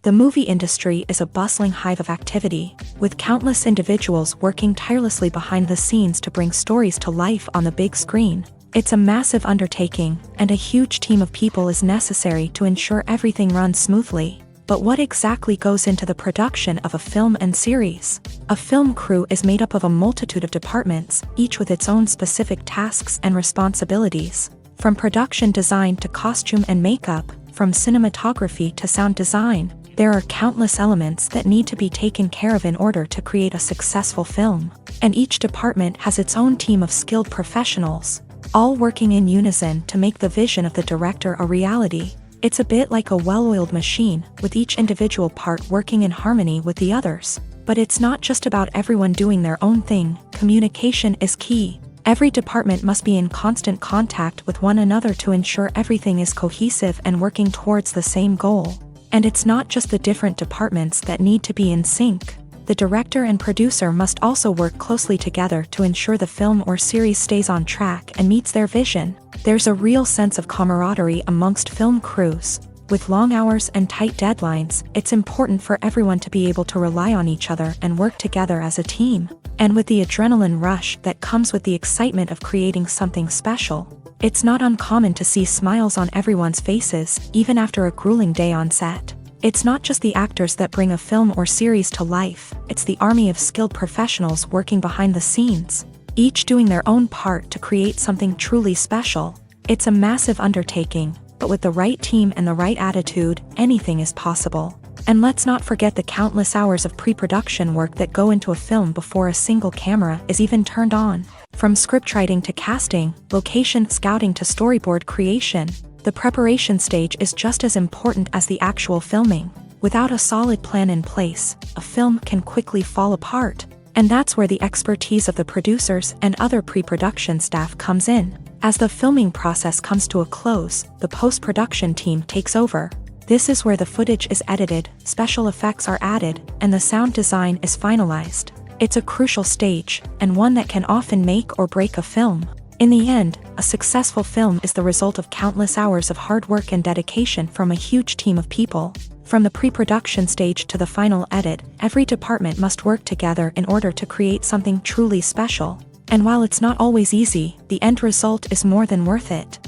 A: The movie industry is a bustling hive of activity, with countless individuals working tirelessly behind the scenes to bring stories to life on the big screen. It's a massive undertaking, and a huge team of people is necessary to ensure everything runs smoothly. But what exactly goes into the production of a film and series? A film crew is made up of a multitude of departments, each with its own specific tasks and responsibilities. From production design to costume and makeup, from cinematography to sound design, there are countless elements that need to be taken care of in order to create a successful film. And each department has its own team of skilled professionals, all working in unison to make the vision of the director a reality. It's a bit like a well-oiled machine, with each individual part working in harmony with the others. But it's not just about everyone doing their own thing. Communication is key. Every department must be in constant contact with one another to ensure everything is cohesive and working towards the same goal. And it's not just the different departments that need to be in sync. The director and producer must also work closely together to ensure the film or series stays on track and meets their vision. There's a real sense of camaraderie amongst film crews. With long hours and tight deadlines, it's important for everyone to be able to rely on each other and work together as a team. And with the adrenaline rush that comes with the excitement of creating something special, it's not uncommon to see smiles on everyone's faces, even after a grueling day on set. It's not just the actors that bring a film or series to life, it's the army of skilled professionals working behind the scenes, each doing their own part to create something truly special. It's a massive undertaking, but with the right team and the right attitude, anything is possible. And let's not forget the countless hours of pre-production work that go into a film before a single camera is even turned on. From scriptwriting to casting, location scouting to storyboard creation, the preparation stage is just as important as the actual filming. Without a solid plan in place, a film can quickly fall apart. And that's where the expertise of the producers and other pre-production staff comes in. As the filming process comes to a close, the post-production team takes over. This is where the footage is edited, special effects are added, and the sound design is finalized. It's a crucial stage, and one that can often make or break a film. In the end, a successful film is the result of countless hours of hard work and dedication from a huge team of people. From the pre-production stage to the final edit, every department must work together in order to create something truly special. And while it's not always easy, the end result is more than worth it.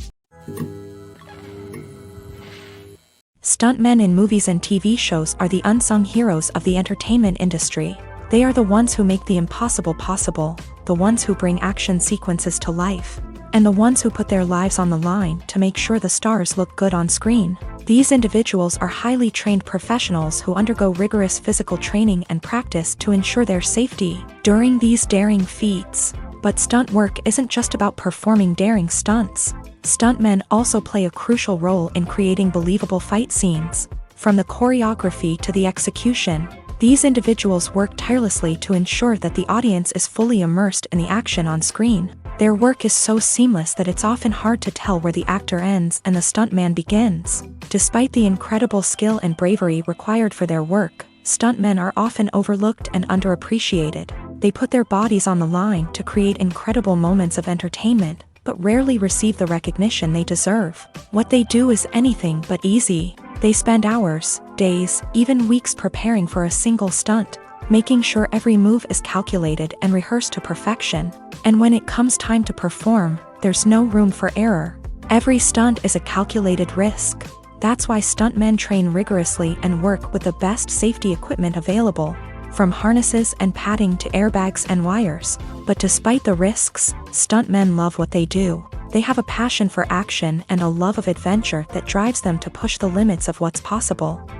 A: Stuntmen in movies and TV shows are the unsung heroes of the entertainment industry. They are the ones who make the impossible possible, the ones who bring action sequences to life, and the ones who put their lives on the line to make sure the stars look good on screen. These individuals are highly trained professionals who undergo rigorous physical training and practice to ensure their safety during these daring feats. But stunt work isn't just about performing daring stunts. Stuntmen also play a crucial role in creating believable fight scenes. From the choreography to the execution, these individuals work tirelessly to ensure that the audience is fully immersed in the action on screen. Their work is so seamless that it's often hard to tell where the actor ends and the stuntman begins. Despite the incredible skill and bravery required for their work, stuntmen are often overlooked and underappreciated. They put their bodies on the line to create incredible moments of entertainment, but rarely receive the recognition they deserve. What they do is anything but easy. They spend hours, days, even weeks preparing for a single stunt, making sure every move is calculated and rehearsed to perfection. And when it comes time to perform, there's no room for error. Every stunt is a calculated risk. That's why stuntmen train rigorously and work with the best safety equipment available, from harnesses and padding to airbags and wires. But despite the risks, stuntmen love what they do. They have a passion for action and a love of adventure that drives them to push the limits of what's possible.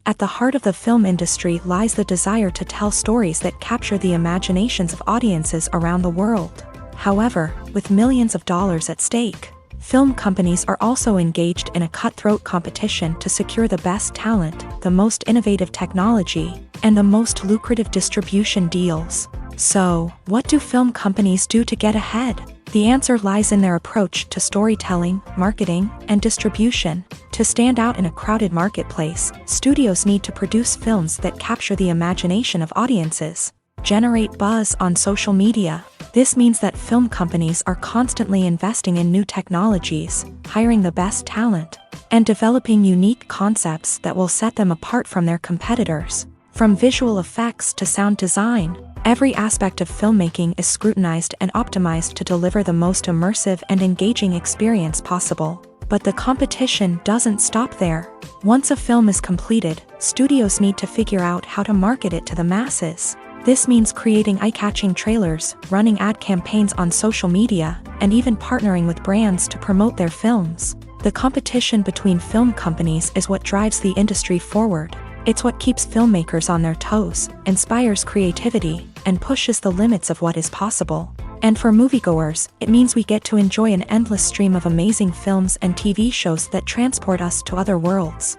A: At the heart of the film industry lies the desire to tell stories that capture the imaginations of audiences around the world. However, with millions of dollars at stake, film companies are also engaged in a cutthroat competition to secure the best talent, the most innovative technology, and the most lucrative distribution deals. So, what do film companies do to get ahead? The answer lies in their approach to storytelling, marketing, and distribution. To stand out in a crowded marketplace, studios need to produce films that capture the imagination of audiences, generate buzz on social media. This means that film companies are constantly investing in new technologies, hiring the best talent, and developing unique concepts that will set them apart from their competitors. From visual effects to sound design, every aspect of filmmaking is scrutinized and optimized to deliver the most immersive and engaging experience possible. But the competition doesn't stop there. Once a film is completed, studios need to figure out how to market it to the masses. This means creating eye-catching trailers, running ad campaigns on social media, and even partnering with brands to promote their films. The competition between film companies is what drives the industry forward. It's what keeps filmmakers on their toes, inspires creativity, and pushes the limits of what is possible. And for moviegoers, it means we get to enjoy an endless stream of amazing films and TV shows that transport us to other worlds.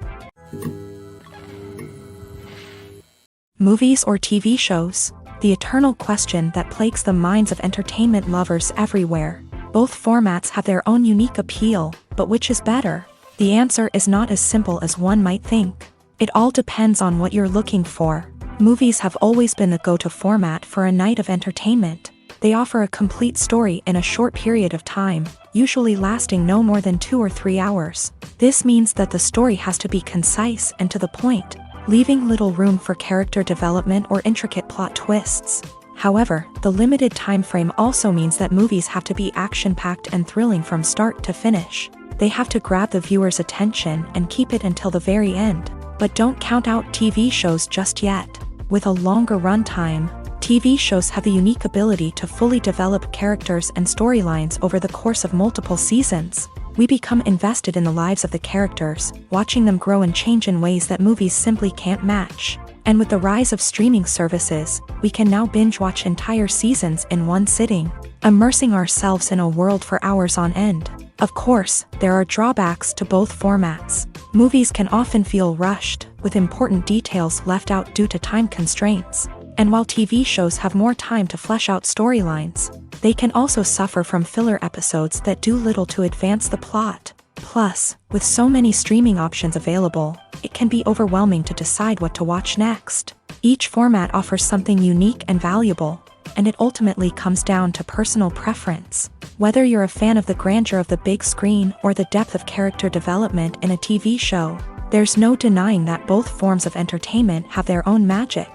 A: Movies or TV shows? The eternal question that plagues the minds of entertainment lovers everywhere. Both formats have their own unique appeal, but which is better? The answer is not as simple as one might think. It all depends on what you're looking for. Movies have always been the go-to format for a night of entertainment. They offer a complete story in a short period of time, usually lasting no more than 2 or 3 hours. This means that the story has to be concise and to the point, leaving little room for character development or intricate plot twists. However, the limited time frame also means that movies have to be action-packed and thrilling from start to finish. They have to grab the viewer's attention and keep it until the very end. But don't count out TV shows just yet. With a longer runtime, TV shows have the unique ability to fully develop characters and storylines over the course of multiple seasons. We become invested in the lives of the characters, watching them grow and change in ways that movies simply can't match. And with the rise of streaming services, we can now binge-watch entire seasons in one sitting, immersing ourselves in a world for hours on end. Of course, there are drawbacks to both formats. Movies can often feel rushed, with important details left out due to time constraints. And while TV shows have more time to flesh out storylines, they can also suffer from filler episodes that do little to advance the plot. Plus, with so many streaming options available, it can be overwhelming to decide what to watch next. Each format offers something unique and valuable, and it ultimately comes down to personal preference. Whether you're a fan of the grandeur of the big screen or the depth of character development in a TV show, there's no denying that both forms of entertainment have their own magic.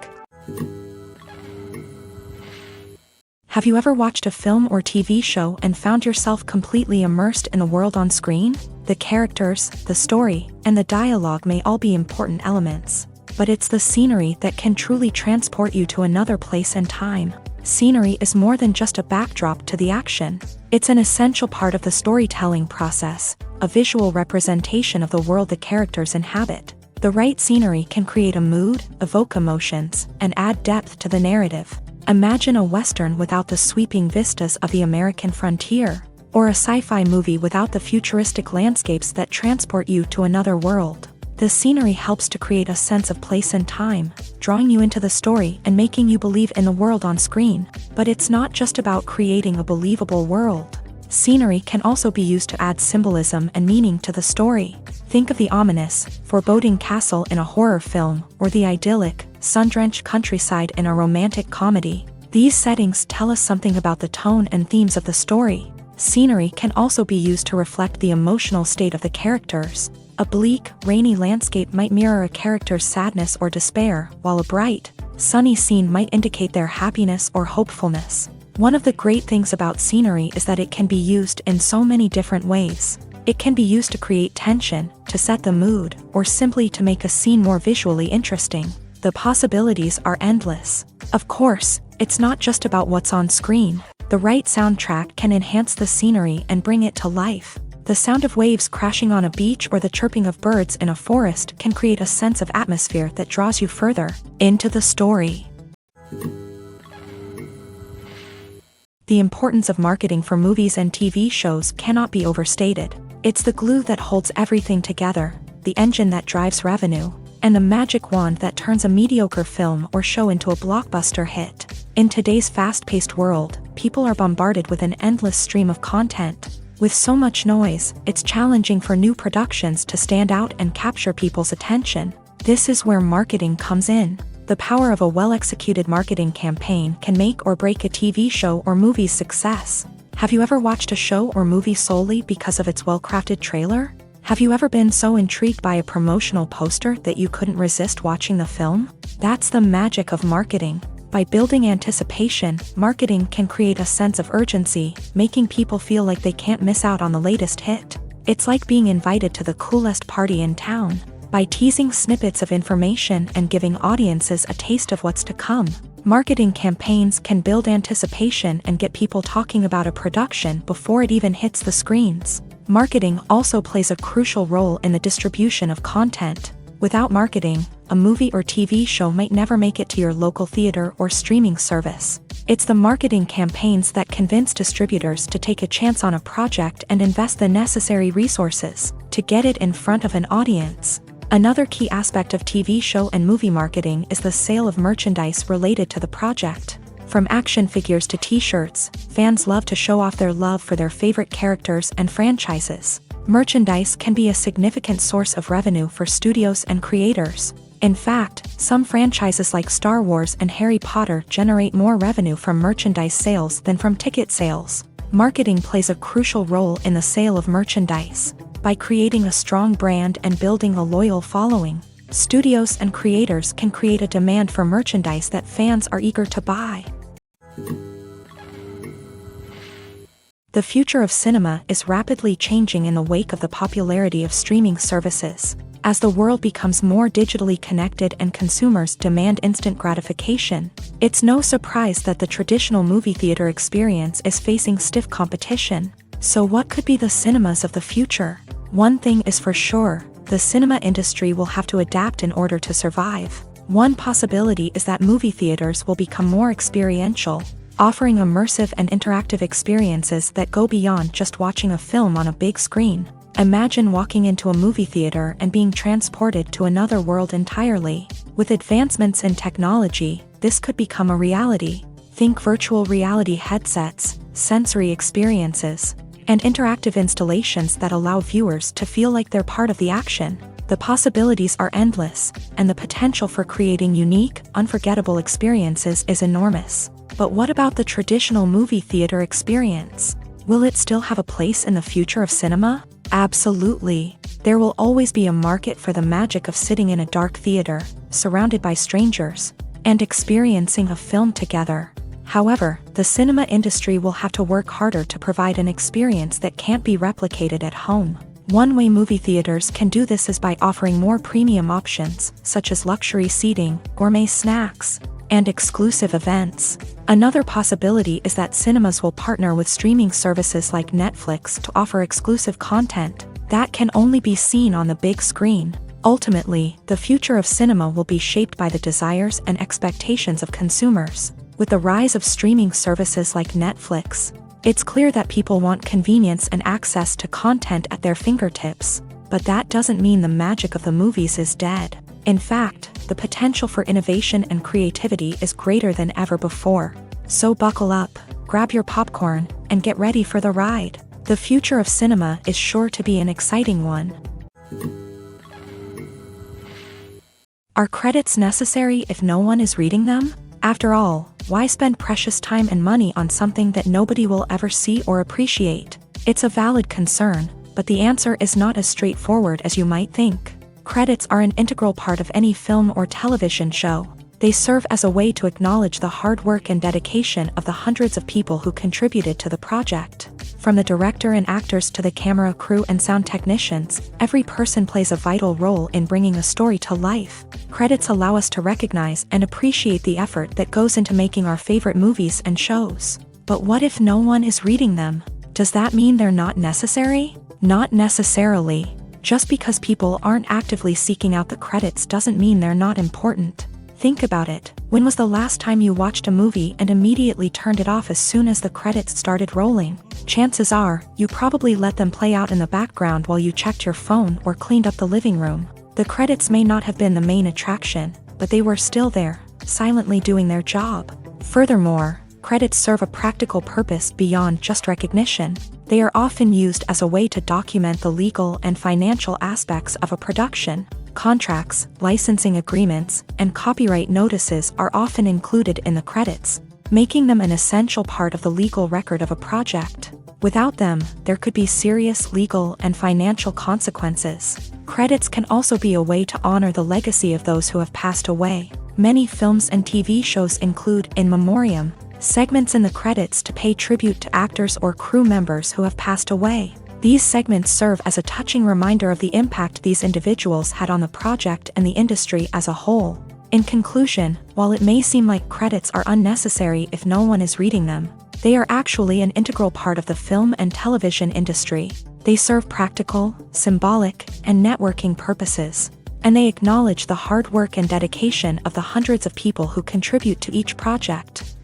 A: Have you ever watched a film or TV show and found yourself completely immersed in the world on screen? The characters, the story, and the dialogue may all be important elements, but it's the scenery that can truly transport you to another place and time. Scenery is more than just a backdrop to the action. It's an essential part of the storytelling process, a visual representation of the world the characters inhabit. The right scenery can create a mood, evoke emotions, and add depth to the narrative. Imagine a Western without the sweeping vistas of the American frontier, or a sci-fi movie without the futuristic landscapes that transport you to another world. The scenery helps to create a sense of place and time, drawing you into the story and making you believe in the world on screen. But it's not just about creating a believable world. Scenery can also be used to add symbolism and meaning to the story. Think of the ominous, foreboding castle in a horror film, or the idyllic, sun-drenched countryside in a romantic comedy. These settings tell us something about the tone and themes of the story. Scenery can also be used to reflect the emotional state of the characters. A bleak, rainy landscape might mirror a character's sadness or despair, while a bright, sunny scene might indicate their happiness or hopefulness. One of the great things about scenery is that it can be used in so many different ways. It can be used to create tension, to set the mood, or simply to make a scene more visually interesting. The possibilities are endless. Of course, it's not just about what's on screen. The right soundtrack can enhance the scenery and bring it to life. The sound of waves crashing on a beach or the chirping of birds in a forest can create a sense of atmosphere that draws you further into the story. The importance of marketing for movies and TV shows cannot be overstated. It's the glue that holds everything together, the engine that drives revenue, and the magic wand that turns a mediocre film or show into a blockbuster hit. In today's fast-paced world, people are bombarded with an endless stream of content. With so much noise, it's challenging for new productions to stand out and capture people's attention. This is where marketing comes in. The power of a well-executed marketing campaign can make or break a TV show or movie's success. Have you ever watched a show or movie solely because of its well-crafted trailer? Have you ever been so intrigued by a promotional poster that you couldn't resist watching the film? That's the magic of marketing. By building anticipation, marketing can create a sense of urgency, making people feel like they can't miss out on the latest hit. It's like being invited to the coolest party in town. By teasing snippets of information and giving audiences a taste of what's to come, marketing campaigns can build anticipation and get people talking about a production before it even hits the screens. Marketing also plays a crucial role in the distribution of content. Without marketing, a movie or TV show might never make it to your local theater or streaming service. It's the marketing campaigns that convince distributors to take a chance on a project and invest the necessary resources to get it in front of an audience. Another key aspect of TV show and movie marketing is the sale of merchandise related to the project. From action figures to t-shirts, fans love to show off their love for their favorite characters and franchises. Merchandise can be a significant source of revenue for studios and creators. In fact, some franchises like Star Wars and Harry Potter generate more revenue from merchandise sales than from ticket sales. Marketing plays a crucial role in the sale of merchandise. By creating a strong brand and building a loyal following, studios and creators can create a demand for merchandise that fans are eager to buy. The future of cinema is rapidly changing in the wake of the popularity of streaming services. As the world becomes more digitally connected and consumers demand instant gratification, it's no surprise that the traditional movie theater experience is facing stiff competition. So what could be the cinemas of the future? One thing is for sure, the cinema industry will have to adapt in order to survive. One possibility is that movie theaters will become more experiential, offering immersive and interactive experiences that go beyond just watching a film on a big screen. Imagine walking into a movie theater and being transported to another world entirely. With advancements in technology, this could become a reality. Think virtual reality headsets, sensory experiences, and interactive installations that allow viewers to feel like they're part of the action. The possibilities are endless, and the potential for creating unique, unforgettable experiences is enormous. But what about the traditional movie theater experience? Will it still have a place in the future of cinema? Absolutely. There will always be a market for the magic of sitting in a dark theater, surrounded by strangers, and experiencing a film together. However, the cinema industry will have to work harder to provide an experience that can't be replicated at home. One way movie theaters can do this is by offering more premium options, such as luxury seating, gourmet snacks, and exclusive events. Another possibility is that cinemas will partner with streaming services like Netflix to offer exclusive content that can only be seen on the big screen. Ultimately, the future of cinema will be shaped by the desires and expectations of consumers. With the rise of streaming services like Netflix, it's clear that people want convenience and access to content at their fingertips. But that doesn't mean the magic of the movies is dead. In fact, the potential for innovation and creativity is greater than ever before. So buckle up, grab your popcorn, and get ready for the ride. The future of cinema is sure to be an exciting one. Are credits necessary if no one is reading them? After all, why spend precious time and money on something that nobody will ever see or appreciate? It's a valid concern, but the answer is not as straightforward as you might think. Credits are an integral part of any film or television show. They serve as a way to acknowledge the hard work and dedication of the hundreds of people who contributed to the project. From the director and actors to the camera crew and sound technicians, every person plays a vital role in bringing a story to life. Credits allow us to recognize and appreciate the effort that goes into making our favorite movies and shows. But what if no one is reading them? Does that mean they're not necessary? Not necessarily. Just because people aren't actively seeking out the credits doesn't mean they're not important. Think about it. When was the last time you watched a movie and immediately turned it off as soon as the credits started rolling? Chances are, you probably let them play out in the background while you checked your phone or cleaned up the living room. The credits may not have been the main attraction, but they were still there, silently doing their job. Furthermore, credits serve a practical purpose beyond just recognition. They are often used as a way to document the legal and financial aspects of a production. Contracts, licensing agreements, and copyright notices are often included in the credits, making them an essential part of the legal record of a project. Without them, there could be serious legal and financial consequences. Credits can also be a way to honor the legacy of those who have passed away. Many films and TV shows include in memoriam segments in the credits to pay tribute to actors or crew members who have passed away. These segments serve as a touching reminder of the impact these individuals had on the project and the industry as a whole. In conclusion, while it may seem like credits are unnecessary if no one is reading them, they are actually an integral part of the film and television industry. They serve practical, symbolic, and networking purposes, and they acknowledge the hard work and dedication of the hundreds of people who contribute to each project.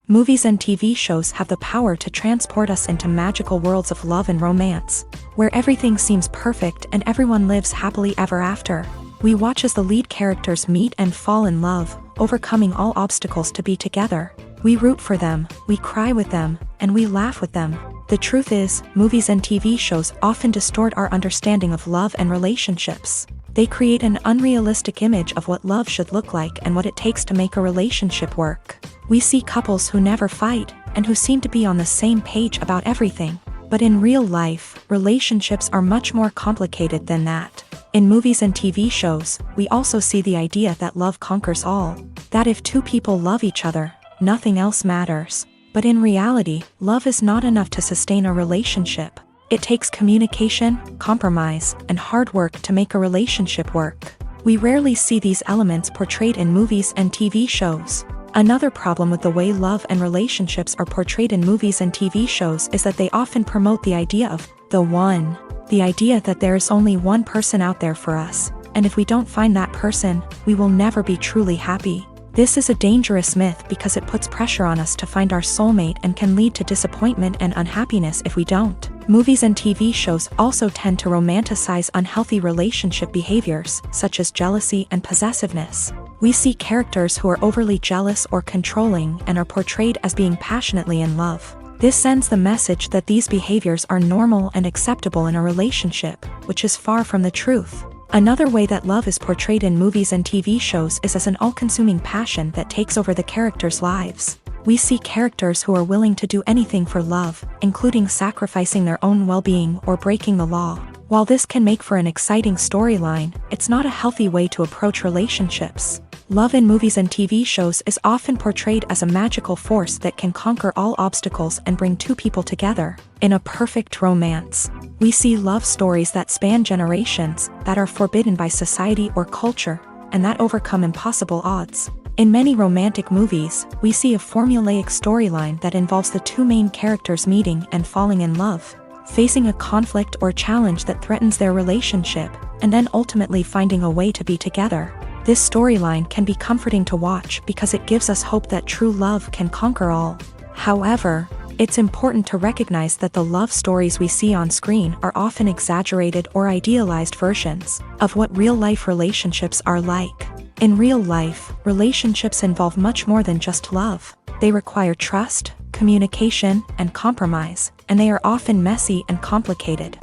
A: Movies and TV shows have the power to transport us into magical worlds of love and romance, where everything seems perfect and everyone lives happily ever after. We watch as the lead characters meet and fall in love, overcoming all obstacles to be together. We root for them, we cry with them, and we laugh with them. The truth is, movies and TV shows often distort our understanding of love and relationships. They create an unrealistic image of what love should look like and what it takes to make a relationship work. We see couples who never fight, and who seem to be on the same page about everything. But in real life, relationships are much more complicated than that. In movies and TV shows, we also see the idea that love conquers all. That if two people love each other, nothing else matters. But in reality, love is not enough to sustain a relationship. It takes communication, compromise, and hard work to make a relationship work. We rarely see these elements portrayed in movies and TV shows. Another problem with the way love and relationships are portrayed in movies and TV shows is that they often promote the idea of the one. The idea that there is only one person out there for us, and if we don't find that person, we will never be truly happy. This is a dangerous myth because it puts pressure on us to find our soulmate and can lead to disappointment and unhappiness if we don't. Movies and TV shows also tend to romanticize unhealthy relationship behaviors, such as jealousy and possessiveness. We see characters who are overly jealous or controlling and are portrayed as being passionately in love. This sends the message that these behaviors are normal and acceptable in a relationship, which is far from the truth. Another way that love is portrayed in movies and TV shows is as an all-consuming passion that takes over the characters' lives. We see characters who are willing to do anything for love, including sacrificing their own well-being or breaking the law. While this can make for an exciting storyline, it's not a healthy way to approach relationships. Love in movies and TV shows is often portrayed as a magical force that can conquer all obstacles and bring two people together in a perfect romance. We see love stories that span generations, that are forbidden by society or culture, and that overcome impossible odds. In many romantic movies, we see a formulaic storyline that involves the two main characters meeting and falling in love, facing a conflict or challenge that threatens their relationship, and then ultimately finding a way to be together. This storyline can be comforting to watch because it gives us hope that true love can conquer all. However, it's important to recognize that the love stories we see on screen are often exaggerated or idealized versions of what real-life relationships are like. In real life, relationships involve much more than just love. They require trust, communication, and compromise, and they are often messy and complicated.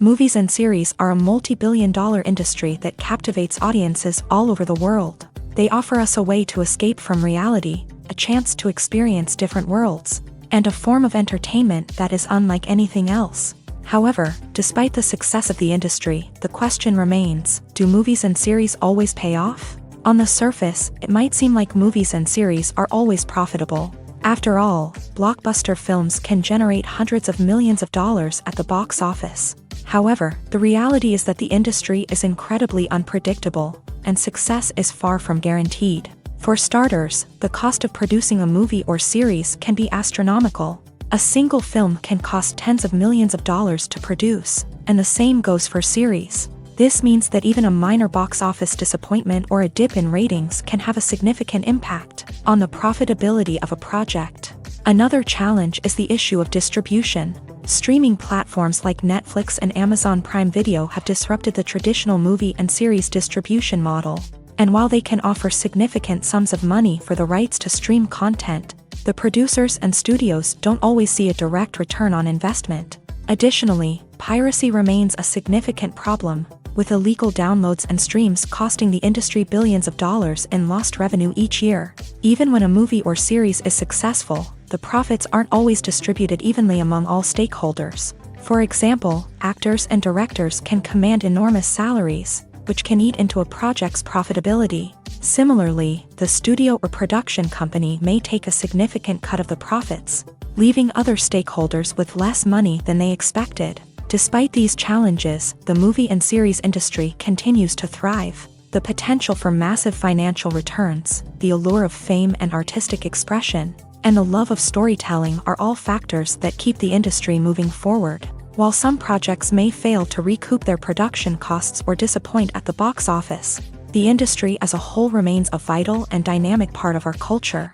A: Movies and series are a multi-billion-dollar industry that captivates audiences all over the world. They offer us a way to escape from reality, a chance to experience different worlds, and a form of entertainment that is unlike anything else. However, despite the success of the industry, the question remains, do movies and series always pay off? On the surface, it might seem like movies and series are always profitable. After all, blockbuster films can generate hundreds of millions of dollars at the box office. However, the reality is that the industry is incredibly unpredictable, and success is far from guaranteed. For starters, the cost of producing a movie or series can be astronomical. A single film can cost tens of millions of dollars to produce, and the same goes for series. This means that even a minor box office disappointment or a dip in ratings can have a significant impact on the profitability of a project. Another challenge is the issue of distribution. Streaming platforms like Netflix and Amazon Prime Video have disrupted the traditional movie and series distribution model. And while they can offer significant sums of money for the rights to stream content, the producers and studios don't always see a direct return on investment. Additionally, piracy remains a significant problem, with illegal downloads and streams costing the industry billions of dollars in lost revenue each year. Even when a movie or series is successful, the profits aren't always distributed evenly among all stakeholders. For example, actors and directors can command enormous salaries, which can eat into a project's profitability. Similarly, the studio or production company may take a significant cut of the profits, leaving other stakeholders with less money than they expected. Despite these challenges, the movie and series industry continues to thrive. The potential for massive financial returns, the allure of fame and artistic expression, and the love of storytelling are all factors that keep the industry moving forward. While some projects may fail to recoup their production costs or disappoint at the box office, the industry as a whole remains a vital and dynamic part of our culture.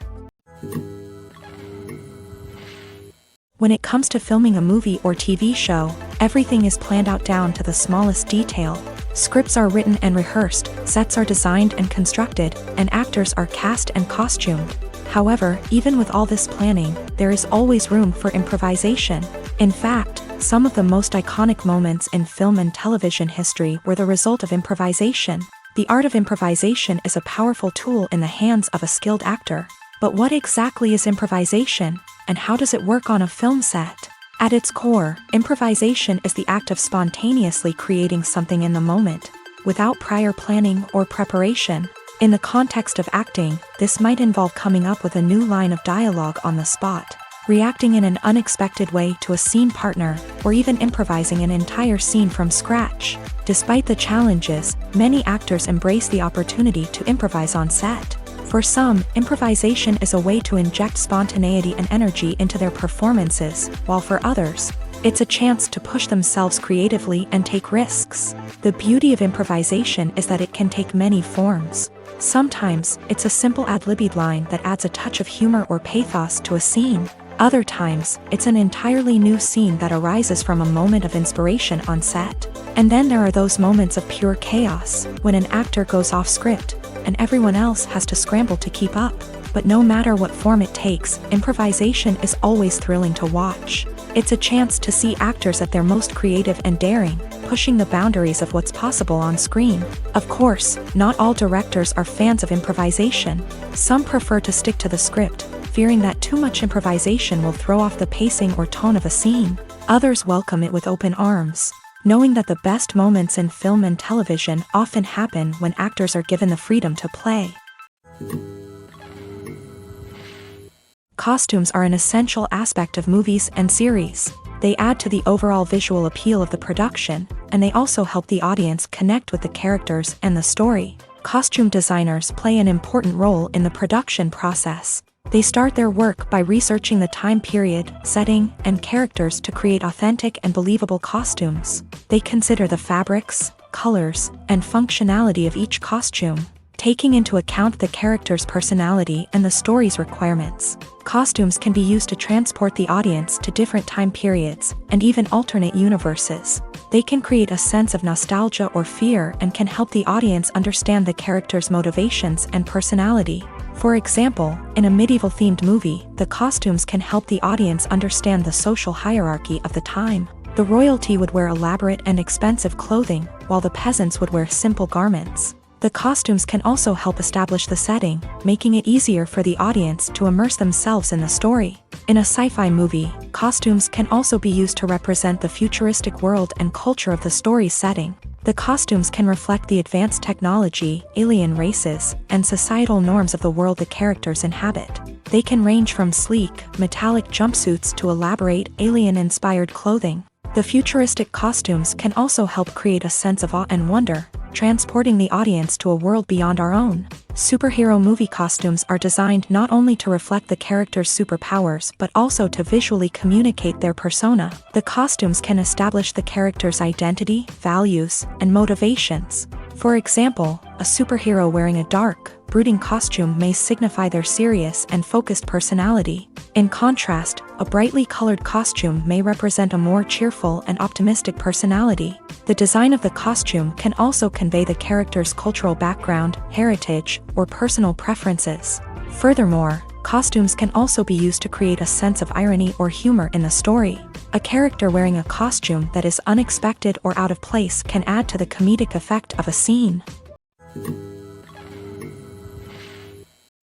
A: When it comes to filming a movie or TV show, everything is planned out down to the smallest detail. Scripts are written and rehearsed, sets are designed and constructed, and actors are cast and costumed. However, even with all this planning, there is always room for improvisation. In fact, some of the most iconic moments in film and television history were the result of improvisation. The art of improvisation is a powerful tool in the hands of a skilled actor. But what exactly is improvisation, and how does it work on a film set? At its core, improvisation is the act of spontaneously creating something in the moment, without prior planning or preparation. In the context of acting, this might involve coming up with a new line of dialogue on the spot, reacting in an unexpected way to a scene partner, or even improvising an entire scene from scratch. Despite the challenges, many actors embrace the opportunity to improvise on set. For some, improvisation is a way to inject spontaneity and energy into their performances, while for others, it's a chance to push themselves creatively and take risks. The beauty of improvisation is that it can take many forms. Sometimes, it's a simple ad-libbed line that adds a touch of humor or pathos to a scene. Other times, it's an entirely new scene that arises from a moment of inspiration on set. And then there are those moments of pure chaos, when an actor goes off script, and everyone else has to scramble to keep up. But no matter what form it takes, improvisation is always thrilling to watch. It's a chance to see actors at their most creative and daring, pushing the boundaries of what's possible on screen. Of course, not all directors are fans of improvisation. Some prefer to stick to the script, fearing that too much improvisation will throw off the pacing or tone of a scene. Others welcome it with open arms, knowing that the best moments in film and television often happen when actors are given the freedom to play. Costumes are an essential aspect of movies and series. They add to the overall visual appeal of the production, and they also help the audience connect with the characters and the story. Costume designers play an important role in the production process. They start their work by researching the time period, setting, and characters to create authentic and believable costumes. They consider the fabrics, colors, and functionality of each costume, taking into account the character's personality and the story's requirements. Costumes can be used to transport the audience to different time periods, and even alternate universes. They can create a sense of nostalgia or fear and can help the audience understand the character's motivations and personality. For example, in a medieval-themed movie, the costumes can help the audience understand the social hierarchy of the time. The royalty would wear elaborate and expensive clothing, while the peasants would wear simple garments. The costumes can also help establish the setting, making it easier for the audience to immerse themselves in the story. In a sci-fi movie, costumes can also be used to represent the futuristic world and culture of the story's setting. The costumes can reflect the advanced technology, alien races, and societal norms of the world the characters inhabit. They can range from sleek, metallic jumpsuits to elaborate, alien-inspired clothing. The futuristic costumes can also help create a sense of awe and wonder, transporting the audience to a world beyond our own. Superhero movie costumes are designed not only to reflect the character's superpowers but also to visually communicate their persona. The costumes can establish the character's identity, values, and motivations. For example, a superhero wearing a dark, brooding costume may signify their serious and focused personality. In contrast, a brightly colored costume may represent a more cheerful and optimistic personality. The design of the costume can also convey the character's cultural background, heritage, or personal preferences. Furthermore, costumes can also be used to create a sense of irony or humor in the story. A character wearing a costume that is unexpected or out of place can add to the comedic effect of a scene.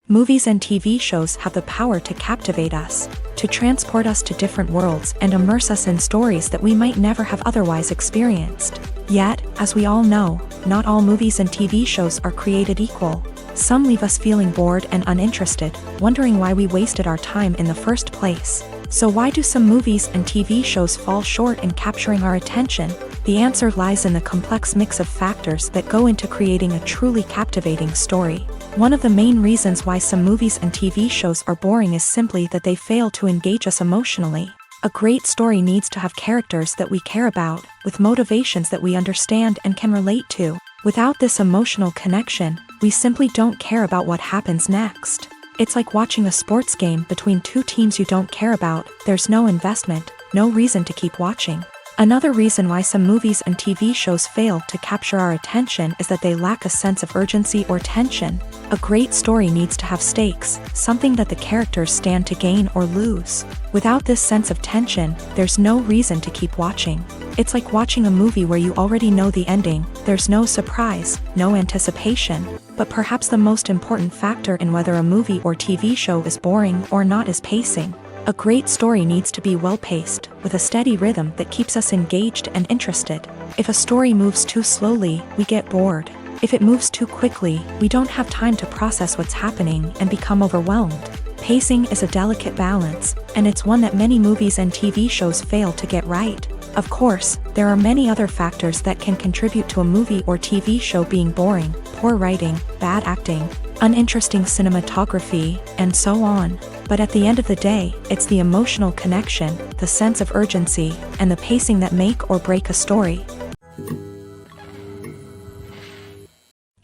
A: Movies and TV shows have the power to captivate us, to transport us to different worlds and immerse us in stories that we might never have otherwise experienced. Yet, as we all know, not all movies and TV shows are created equal. Some leave us feeling bored and uninterested, wondering why we wasted our time in the first place. So why do some movies and TV shows fall short in capturing our attention? The answer lies in the complex mix of factors that go into creating a truly captivating story. One of the main reasons why some movies and TV shows are boring is simply that they fail to engage us emotionally. A great story needs to have characters that we care about, with motivations that we understand and can relate to. Without this emotional connection, we simply don't care about what happens next. It's like watching a sports game between two teams you don't care about. There's no investment, no reason to keep watching. Another reason why some movies and TV shows fail to capture our attention is that they lack a sense of urgency or tension. A great story needs to have stakes, something that the characters stand to gain or lose. Without this sense of tension, there's no reason to keep watching. It's like watching a movie where you already know the ending. There's no surprise, no anticipation. But perhaps the most important factor in whether a movie or TV show is boring or not is pacing. A great story needs to be well-paced, with a steady rhythm that keeps us engaged and interested. If a story moves too slowly, we get bored. If it moves too quickly, we don't have time to process what's happening and become overwhelmed. Pacing is a delicate balance, and it's one that many movies and TV shows fail to get right. Of course, there are many other factors that can contribute to a movie or TV show being boring: poor writing, bad acting, uninteresting cinematography, and so on. But at the end of the day, it's the emotional connection, the sense of urgency, and the pacing that make or break a story.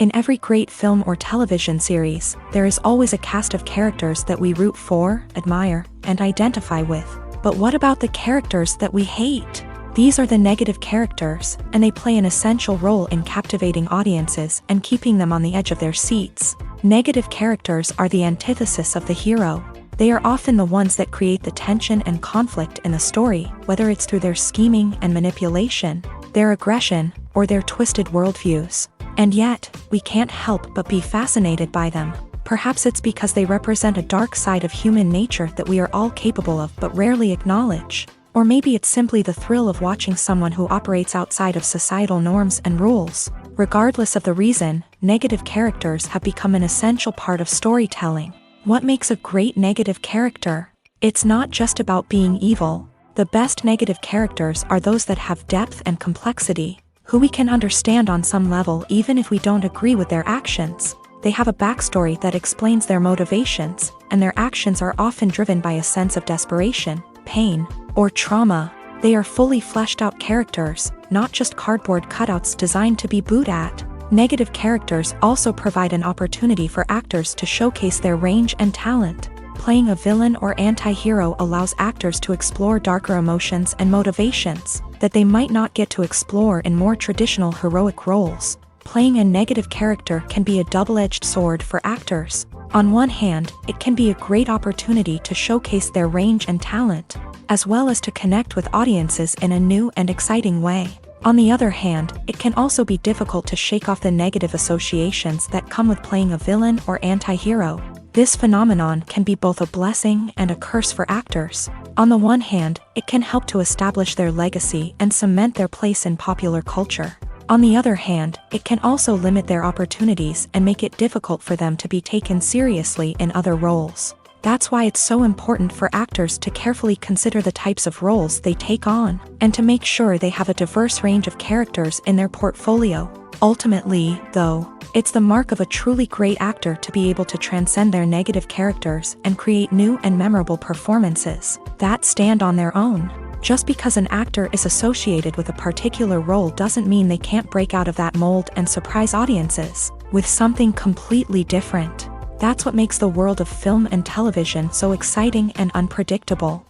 A: In every great film or television series, there is always a cast of characters that we root for, admire, and identify with. But what about the characters that we hate? These are the negative characters, and they play an essential role in captivating audiences and keeping them on the edge of their seats. Negative characters are the antithesis of the hero. They are often the ones that create the tension and conflict in the story, whether it's through their scheming and manipulation, their aggression, or their twisted worldviews. And yet, we can't help but be fascinated by them. Perhaps it's because they represent a dark side of human nature that we are all capable of but rarely acknowledge. Or maybe it's simply the thrill of watching someone who operates outside of societal norms and rules. Regardless of the reason, negative characters have become an essential part of storytelling. What makes a great negative character? It's not just about being evil. The best negative characters are those that have depth and complexity, who we can understand on some level even if we don't agree with their actions. They have a backstory that explains their motivations, and their actions are often driven by a sense of desperation, pain, or trauma. They are fully fleshed out characters, not just cardboard cutouts designed to be booed at. Negative characters also provide an opportunity for actors to showcase their range and talent. Playing a villain or anti-hero allows actors to explore darker emotions and motivations that they might not get to explore in more traditional heroic roles. Playing a negative character can be a double-edged sword for actors. On one hand, it can be a great opportunity to showcase their range and talent, as well as to connect with audiences in a new and exciting way. On the other hand, it can also be difficult to shake off the negative associations that come with playing a villain or anti-hero. This phenomenon can be both a blessing and a curse for actors. On the one hand, it can help to establish their legacy and cement their place in popular culture. On the other hand, it can also limit their opportunities and make it difficult for them to be taken seriously in other roles. That's why it's so important for actors to carefully consider the types of roles they take on, and to make sure they have a diverse range of characters in their portfolio. Ultimately, though, it's the mark of a truly great actor to be able to transcend their negative characters and create new and memorable performances that stand on their own. Just because an actor is associated with a particular role doesn't mean they can't break out of that mold and surprise audiences with something completely different. That's what makes the world of film and television so exciting and unpredictable.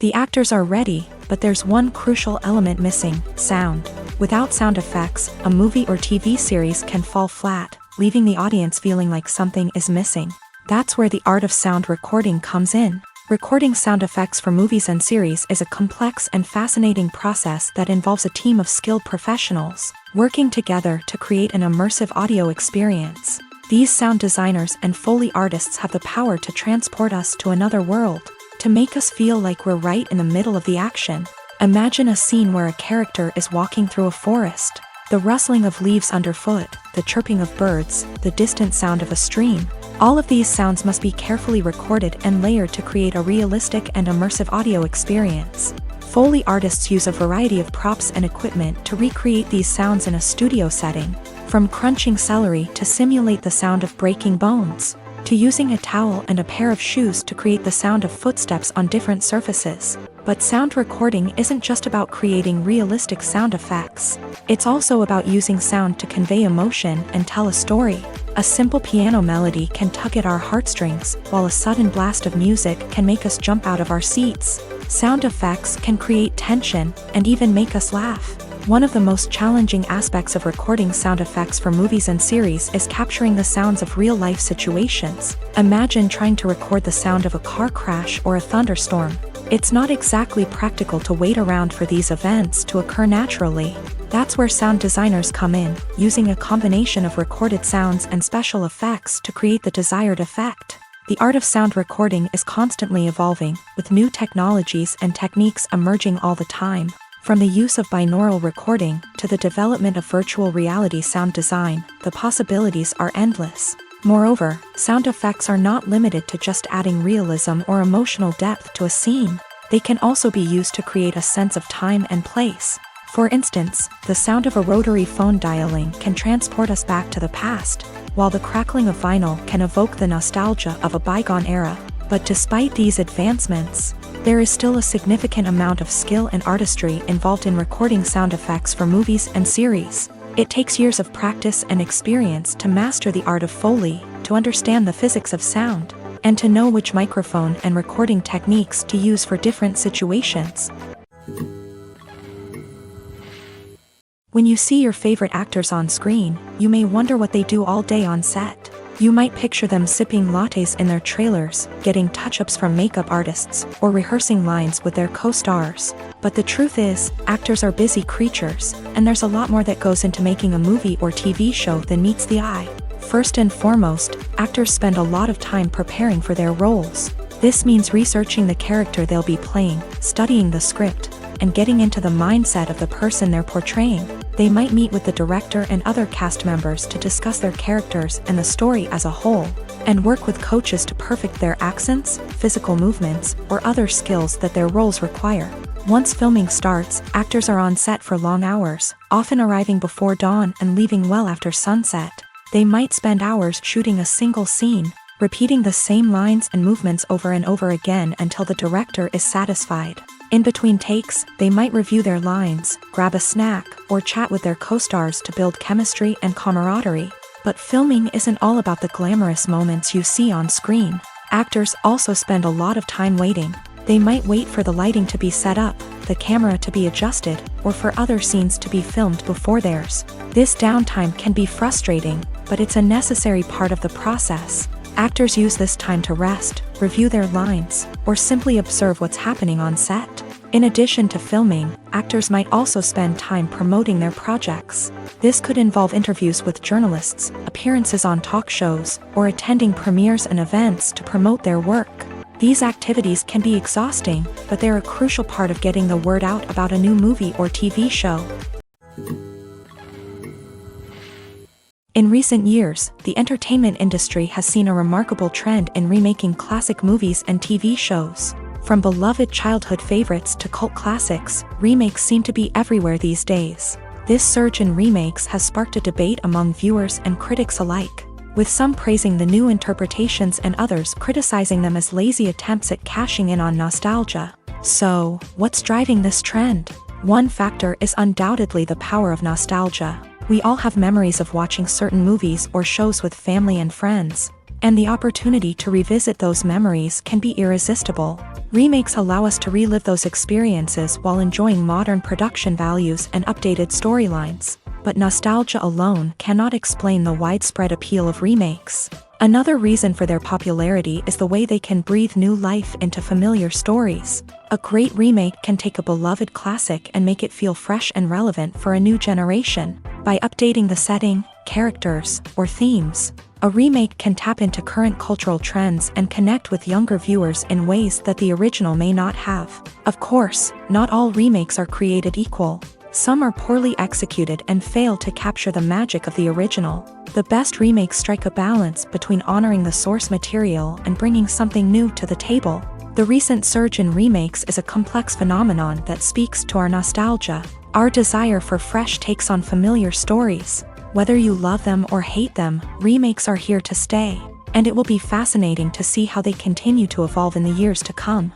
A: The actors are ready, but there's one crucial element missing: sound. Without sound effects, a movie or TV series can fall flat, leaving the audience feeling like something is missing. That's where the art of sound recording comes in. Recording sound effects for movies and series is a complex and fascinating process that involves a team of skilled professionals working together to create an immersive audio experience. These sound designers and Foley artists have the power to transport us to another world, to make us feel like we're right in the middle of the action. Imagine a scene where a character is walking through a forest. The rustling of leaves underfoot, the chirping of birds, the distant sound of a stream. All of these sounds must be carefully recorded and layered to create a realistic and immersive audio experience. Foley artists use a variety of props and equipment to recreate these sounds in a studio setting, from crunching celery to simulate the sound of breaking bones, to using a towel and a pair of shoes to create the sound of footsteps on different surfaces. But sound recording isn't just about creating realistic sound effects. It's also about using sound to convey emotion and tell a story. A simple piano melody can tug at our heartstrings, while a sudden blast of music can make us jump out of our seats. Sound effects can create tension and even make us laugh. One of the most challenging aspects of recording sound effects for movies and series is capturing the sounds of real-life situations. Imagine trying to record the sound of a car crash or a thunderstorm. It's not exactly practical to wait around for these events to occur naturally. That's where sound designers come in, using a combination of recorded sounds and special effects to create the desired effect. The art of sound recording is constantly evolving, with new technologies and techniques emerging all the time. From the use of binaural recording to the development of virtual reality sound design, the possibilities are endless. Moreover, sound effects are not limited to just adding realism or emotional depth to a scene. They can also be used to create a sense of time and place. For instance, the sound of a rotary phone dialing can transport us back to the past, while the crackling of vinyl can evoke the nostalgia of a bygone era. But despite these advancements, there is still a significant amount of skill and artistry involved in recording sound effects for movies and series. It takes years of practice and experience to master the art of Foley, to understand the physics of sound, and to know which microphone and recording techniques to use for different situations. When you see your favorite actors on screen, you may wonder what they do all day on set. You might picture them sipping lattes in their trailers, getting touch-ups from makeup artists, or rehearsing lines with their co-stars. But the truth is, actors are busy creatures, and there's a lot more that goes into making a movie or TV show than meets the eye. First and foremost, actors spend a lot of time preparing for their roles. This means researching the character they'll be playing, studying the script, and getting into the mindset of the person they're portraying. They might meet with the director and other cast members to discuss their characters and the story as a whole, and work with coaches to perfect their accents, physical movements, or other skills that their roles require. Once filming starts, actors are on set for long hours, often arriving before dawn and leaving well after sunset. They might spend hours shooting a single scene, repeating the same lines and movements over and over again until the director is satisfied. In between takes, they might review their lines, grab a snack, or chat with their co-stars to build chemistry and camaraderie. But filming isn't all about the glamorous moments you see on screen. Actors also spend a lot of time waiting. They might wait for the lighting to be set up, the camera to be adjusted, or for other scenes to be filmed before theirs. This downtime can be frustrating, but it's a necessary part of the process. Actors use this time to rest, review their lines, or simply observe what's happening on set. In addition to filming, actors might also spend time promoting their projects. This could involve interviews with journalists, appearances on talk shows, or attending premieres and events to promote their work. These activities can be exhausting, but they're a crucial part of getting the word out about a new movie or TV show. In recent years, the entertainment industry has seen a remarkable trend in remaking classic movies and TV shows. From beloved childhood favorites to cult classics, remakes seem to be everywhere these days. This surge in remakes has sparked a debate among viewers and critics alike, with some praising the new interpretations and others criticizing them as lazy attempts at cashing in on nostalgia. So, what's driving this trend? One factor is undoubtedly the power of nostalgia. We all have memories of watching certain movies or shows with family and friends, and the opportunity to revisit those memories can be irresistible. Remakes allow us to relive those experiences while enjoying modern production values and updated storylines. But nostalgia alone cannot explain the widespread appeal of remakes. Another reason for their popularity is the way they can breathe new life into familiar stories. A great remake can take a beloved classic and make it feel fresh and relevant for a new generation. By updating the setting, characters, or themes, a remake can tap into current cultural trends and connect with younger viewers in ways that the original may not have. Of course, not all remakes are created equal. Some are poorly executed and fail to capture the magic of the original. The best remakes strike a balance between honoring the source material and bringing something new to the table. The recent surge in remakes is a complex phenomenon that speaks to our nostalgia, our desire for fresh takes on familiar stories. Whether you love them or hate them, remakes are here to stay, and it will be fascinating to see how they continue to evolve in the years to come.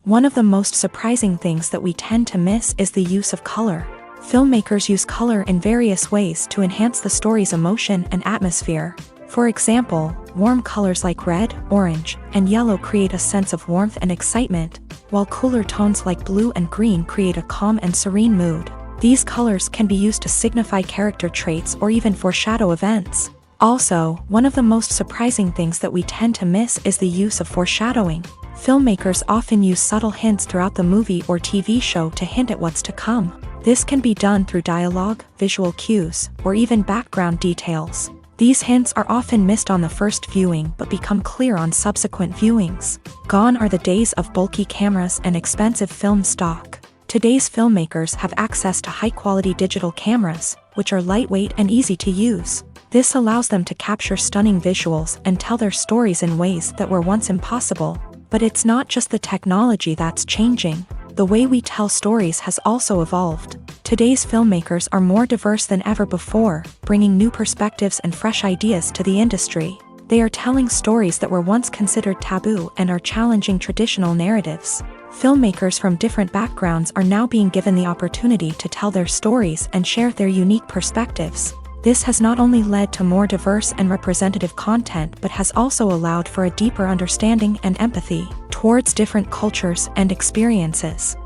A: One of the most surprising things that we tend to miss is the use of color. Filmmakers use color in various ways to enhance the story's emotion and atmosphere. For example, warm colors like red, orange, and yellow create a sense of warmth and excitement, while cooler tones like blue and green create a calm and serene mood. These colors can be used to signify character traits or even foreshadow events. Also, one of the most surprising things that we tend to miss is the use of foreshadowing. Filmmakers often use subtle hints throughout the movie or TV show to hint at what's to come. This can be done through dialogue, visual cues, or even background details. These hints are often missed on the first viewing but become clear on subsequent viewings. Gone are the days of bulky cameras and expensive film stock. Today's filmmakers have access to high-quality digital cameras, which are lightweight and easy to use. This allows them to capture stunning visuals and tell their stories in ways that were once impossible. But it's not just the technology that's changing. The way we tell stories has also evolved. Today's filmmakers are more diverse than ever before, bringing new perspectives and fresh ideas to the industry. They are telling stories that were once considered taboo and are challenging traditional narratives. Filmmakers from different backgrounds are now being given the opportunity to tell their stories and share their unique perspectives. This has not only led to more diverse and representative content but has also allowed for a deeper understanding and empathy towards different cultures and experiences.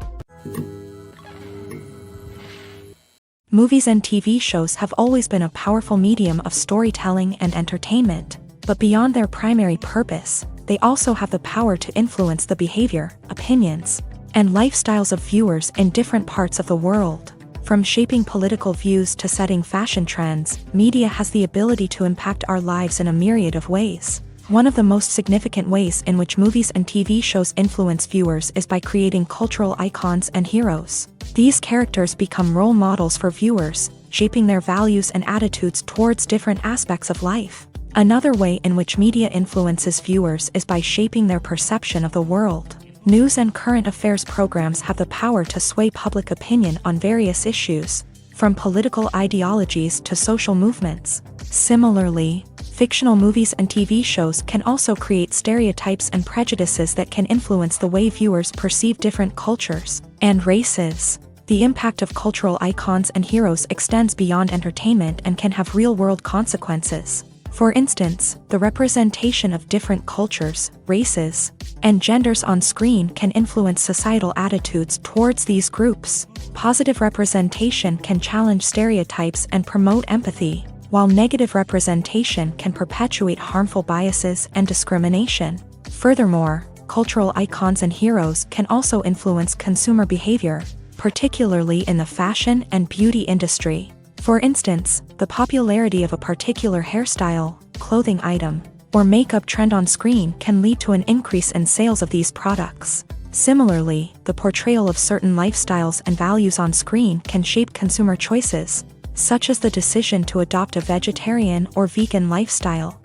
A: Movies and TV shows have always been a powerful medium of storytelling and entertainment, but beyond their primary purpose, they also have the power to influence the behavior, opinions, and lifestyles of viewers in different parts of the world. From shaping political views to setting fashion trends, media has the ability to impact our lives in a myriad of ways. One of the most significant ways in which movies and TV shows influence viewers is by creating cultural icons and heroes. These characters become role models for viewers, shaping their values and attitudes towards different aspects of life. Another way in which media influences viewers is by shaping their perception of the world. News and current affairs programs have the power to sway public opinion on various issues, from political ideologies to social movements. Similarly, fictional movies and TV shows can also create stereotypes and prejudices that can influence the way viewers perceive different cultures and races. The impact of cultural icons and heroes extends beyond entertainment and can have real-world consequences. For instance, the representation of different cultures, races, and genders on screen can influence societal attitudes towards these groups. Positive representation can challenge stereotypes and promote empathy, while negative representation can perpetuate harmful biases and discrimination. Furthermore, cultural icons and heroes can also influence consumer behavior, particularly in the fashion and beauty industry. For instance, the popularity of a particular hairstyle, clothing item, or makeup trend on screen can lead to an increase in sales of these products. Similarly, the portrayal of certain lifestyles and values on screen can shape consumer choices, such as the decision to adopt a vegetarian or vegan lifestyle.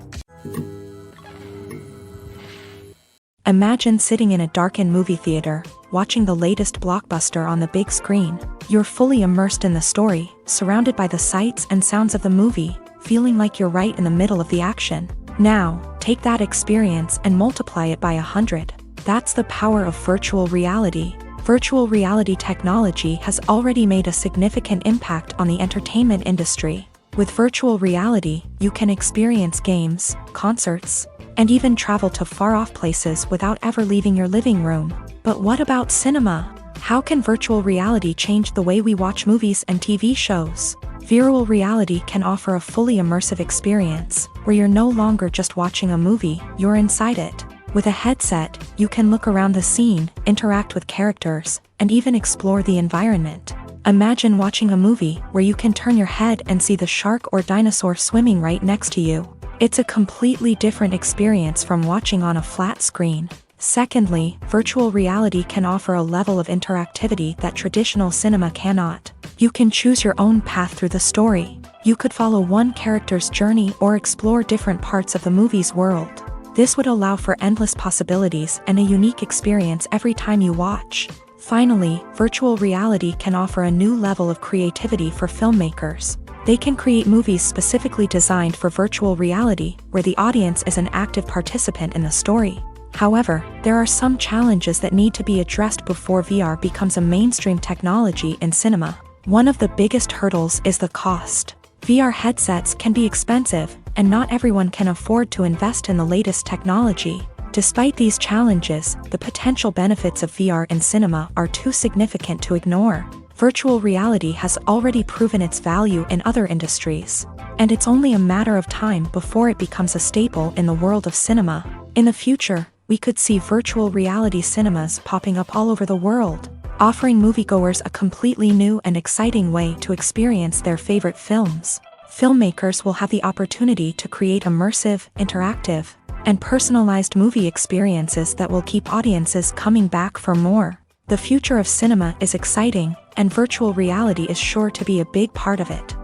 A: Imagine sitting in a darkened movie theater, watching the latest blockbuster on the big screen. You're fully immersed in the story, surrounded by the sights and sounds of the movie, feeling like you're right in the middle of the action. Now, take that experience and multiply it by 100. That's the power of virtual reality. Virtual reality technology has already made a significant impact on the entertainment industry. With virtual reality, you can experience games, concerts, and even travel to far-off places without ever leaving your living room. But what about cinema? How can virtual reality change the way we watch movies and TV shows? Virtual reality can offer a fully immersive experience, where you're no longer just watching a movie, you're inside it. With a headset, you can look around the scene, interact with characters, and even explore the environment. Imagine watching a movie where you can turn your head and see the shark or dinosaur swimming right next to you. It's a completely different experience from watching on a flat screen. Secondly, virtual reality can offer a level of interactivity that traditional cinema cannot. You can choose your own path through the story. You could follow one character's journey or explore different parts of the movie's world. This would allow for endless possibilities and a unique experience every time you watch. Finally, virtual reality can offer a new level of creativity for filmmakers. They can create movies specifically designed for virtual reality, where the audience is an active participant in the story. However, there are some challenges that need to be addressed before VR becomes a mainstream technology in cinema. One of the biggest hurdles is the cost. VR headsets can be expensive, and not everyone can afford to invest in the latest technology. Despite these challenges, the potential benefits of VR in cinema are too significant to ignore. Virtual reality has already proven its value in other industries, and it's only a matter of time before it becomes a staple in the world of cinema. In the future, we could see virtual reality cinemas popping up all over the world, offering moviegoers a completely new and exciting way to experience their favorite films. Filmmakers will have the opportunity to create immersive, interactive, and personalized movie experiences that will keep audiences coming back for more. The future of cinema is exciting, and virtual reality is sure to be a big part of it.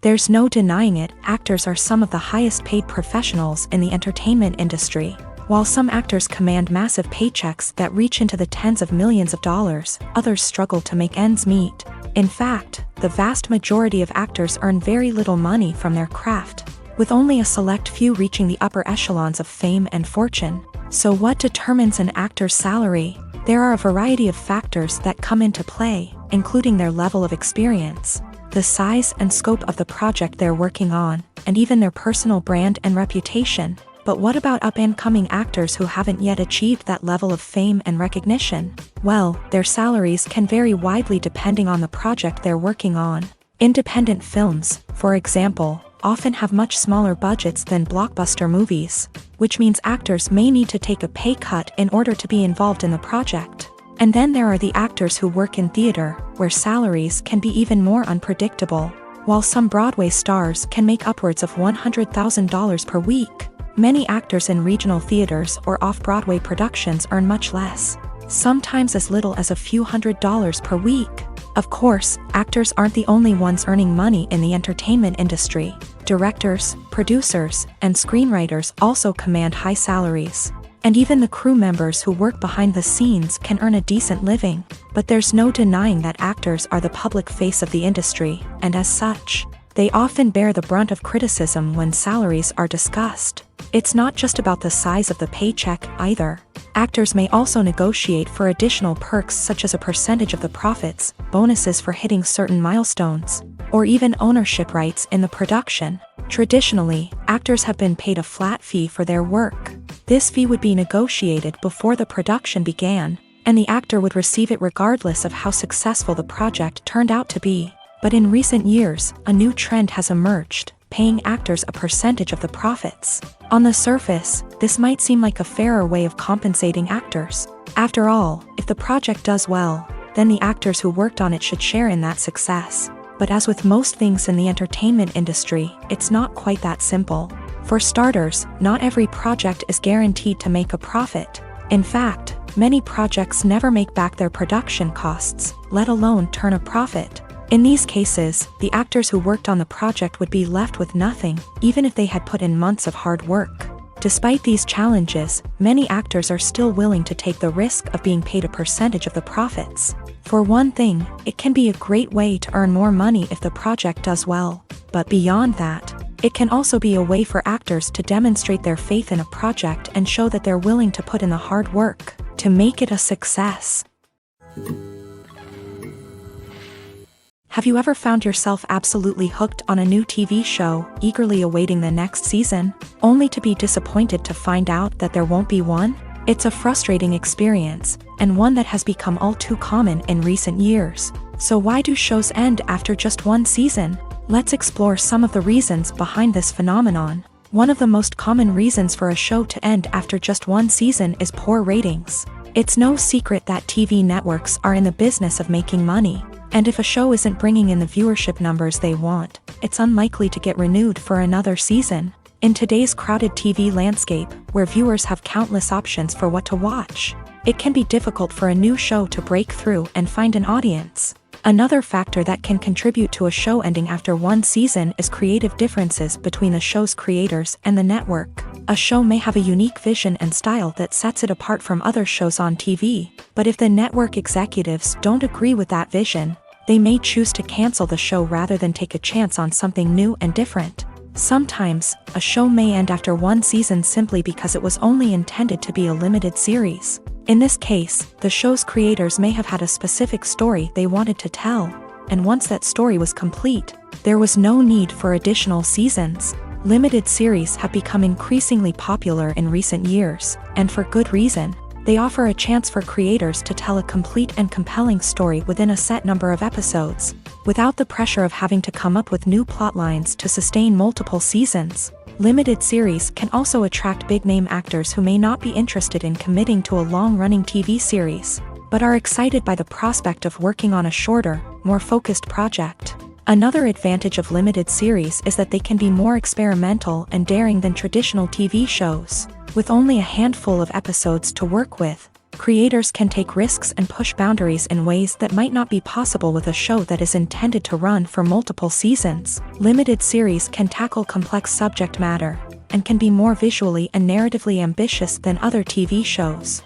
A: There's no denying it, actors are some of the highest paid professionals in the entertainment industry. While some actors command massive paychecks that reach into the tens of millions of dollars, others struggle to make ends meet. In fact, the vast majority of actors earn very little money from their craft, with only a select few reaching the upper echelons of fame and fortune. So what determines an actor's salary? There are a variety of factors that come into play, including their level of experience, the size and scope of the project they're working on, and even their personal brand and reputation. But what about up-and-coming actors who haven't yet achieved that level of fame and recognition? Well, their salaries can vary widely depending on the project they're working on. Independent films, for example, often have much smaller budgets than blockbuster movies, which means actors may need to take a pay cut in order to be involved in the project. And then there are the actors who work in theater, where salaries can be even more unpredictable. While some Broadway stars can make upwards of $100,000 per week, many actors in regional theaters or off-Broadway productions earn much less, sometimes as little as a few $100s per week. Of course, actors aren't the only ones earning money in the entertainment industry. Directors, producers, and screenwriters also command high salaries. And even the crew members who work behind the scenes can earn a decent living. But there's no denying that actors are the public face of the industry, and as such, they often bear the brunt of criticism when salaries are discussed. It's not just about the size of the paycheck, either. Actors may also negotiate for additional perks such as a percentage of the profits, bonuses for hitting certain milestones, or even ownership rights in the production. Traditionally, actors have been paid a flat fee for their work. This fee would be negotiated before the production began, and the actor would receive it regardless of how successful the project turned out to be. But in recent years, a new trend has emerged, paying actors a percentage of the profits. On the surface, this might seem like a fairer way of compensating actors. After all, if the project does well, then the actors who worked on it should share in that success. But as with most things in the entertainment industry, it's not quite that simple. For starters, not every project is guaranteed to make a profit. In fact, many projects never make back their production costs, let alone turn a profit. In these cases, the actors who worked on the project would be left with nothing, even if they had put in months of hard work. Despite these challenges, many actors are still willing to take the risk of being paid a percentage of the profits. For one thing, it can be a great way to earn more money if the project does well. But beyond that, it can also be a way for actors to demonstrate their faith in a project and show that they're willing to put in the hard work to make it a success. Have you ever found yourself absolutely hooked on a new TV show, eagerly awaiting the next season, only to be disappointed to find out that there won't be one? It's a frustrating experience, and one that has become all too common in recent years. So why do shows end after just one season? Let's explore some of the reasons behind this phenomenon. One of the most common reasons for a show to end after just one season is poor ratings. It's no secret that TV networks are in the business of making money. And if a show isn't bringing in the viewership numbers they want, it's unlikely to get renewed for another season. In today's crowded TV landscape, where viewers have countless options for what to watch, it can be difficult for a new show to break through and find an audience. Another factor that can contribute to a show ending after one season is creative differences between the show's creators and the network. A show may have a unique vision and style that sets it apart from other shows on TV, but if the network executives don't agree with that vision, they may choose to cancel the show rather than take a chance on something new and different. Sometimes, a show may end after one season simply because it was only intended to be a limited series. In this case, the show's creators may have had a specific story they wanted to tell, and once that story was complete, there was no need for additional seasons. Limited series have become increasingly popular in recent years, and for good reason. They offer a chance for creators to tell a complete and compelling story within a set number of episodes, without the pressure of having to come up with new plotlines to sustain multiple seasons. Limited series can also attract big-name actors who may not be interested in committing to a long-running TV series, but are excited by the prospect of working on a shorter, more focused project. Another advantage of limited series is that they can be more experimental and daring than traditional TV shows. With only a handful of episodes to work with, creators can take risks and push boundaries in ways that might not be possible with a show that is intended to run for multiple seasons. Limited series can tackle complex subject matter and can be more visually and narratively ambitious than other TV shows.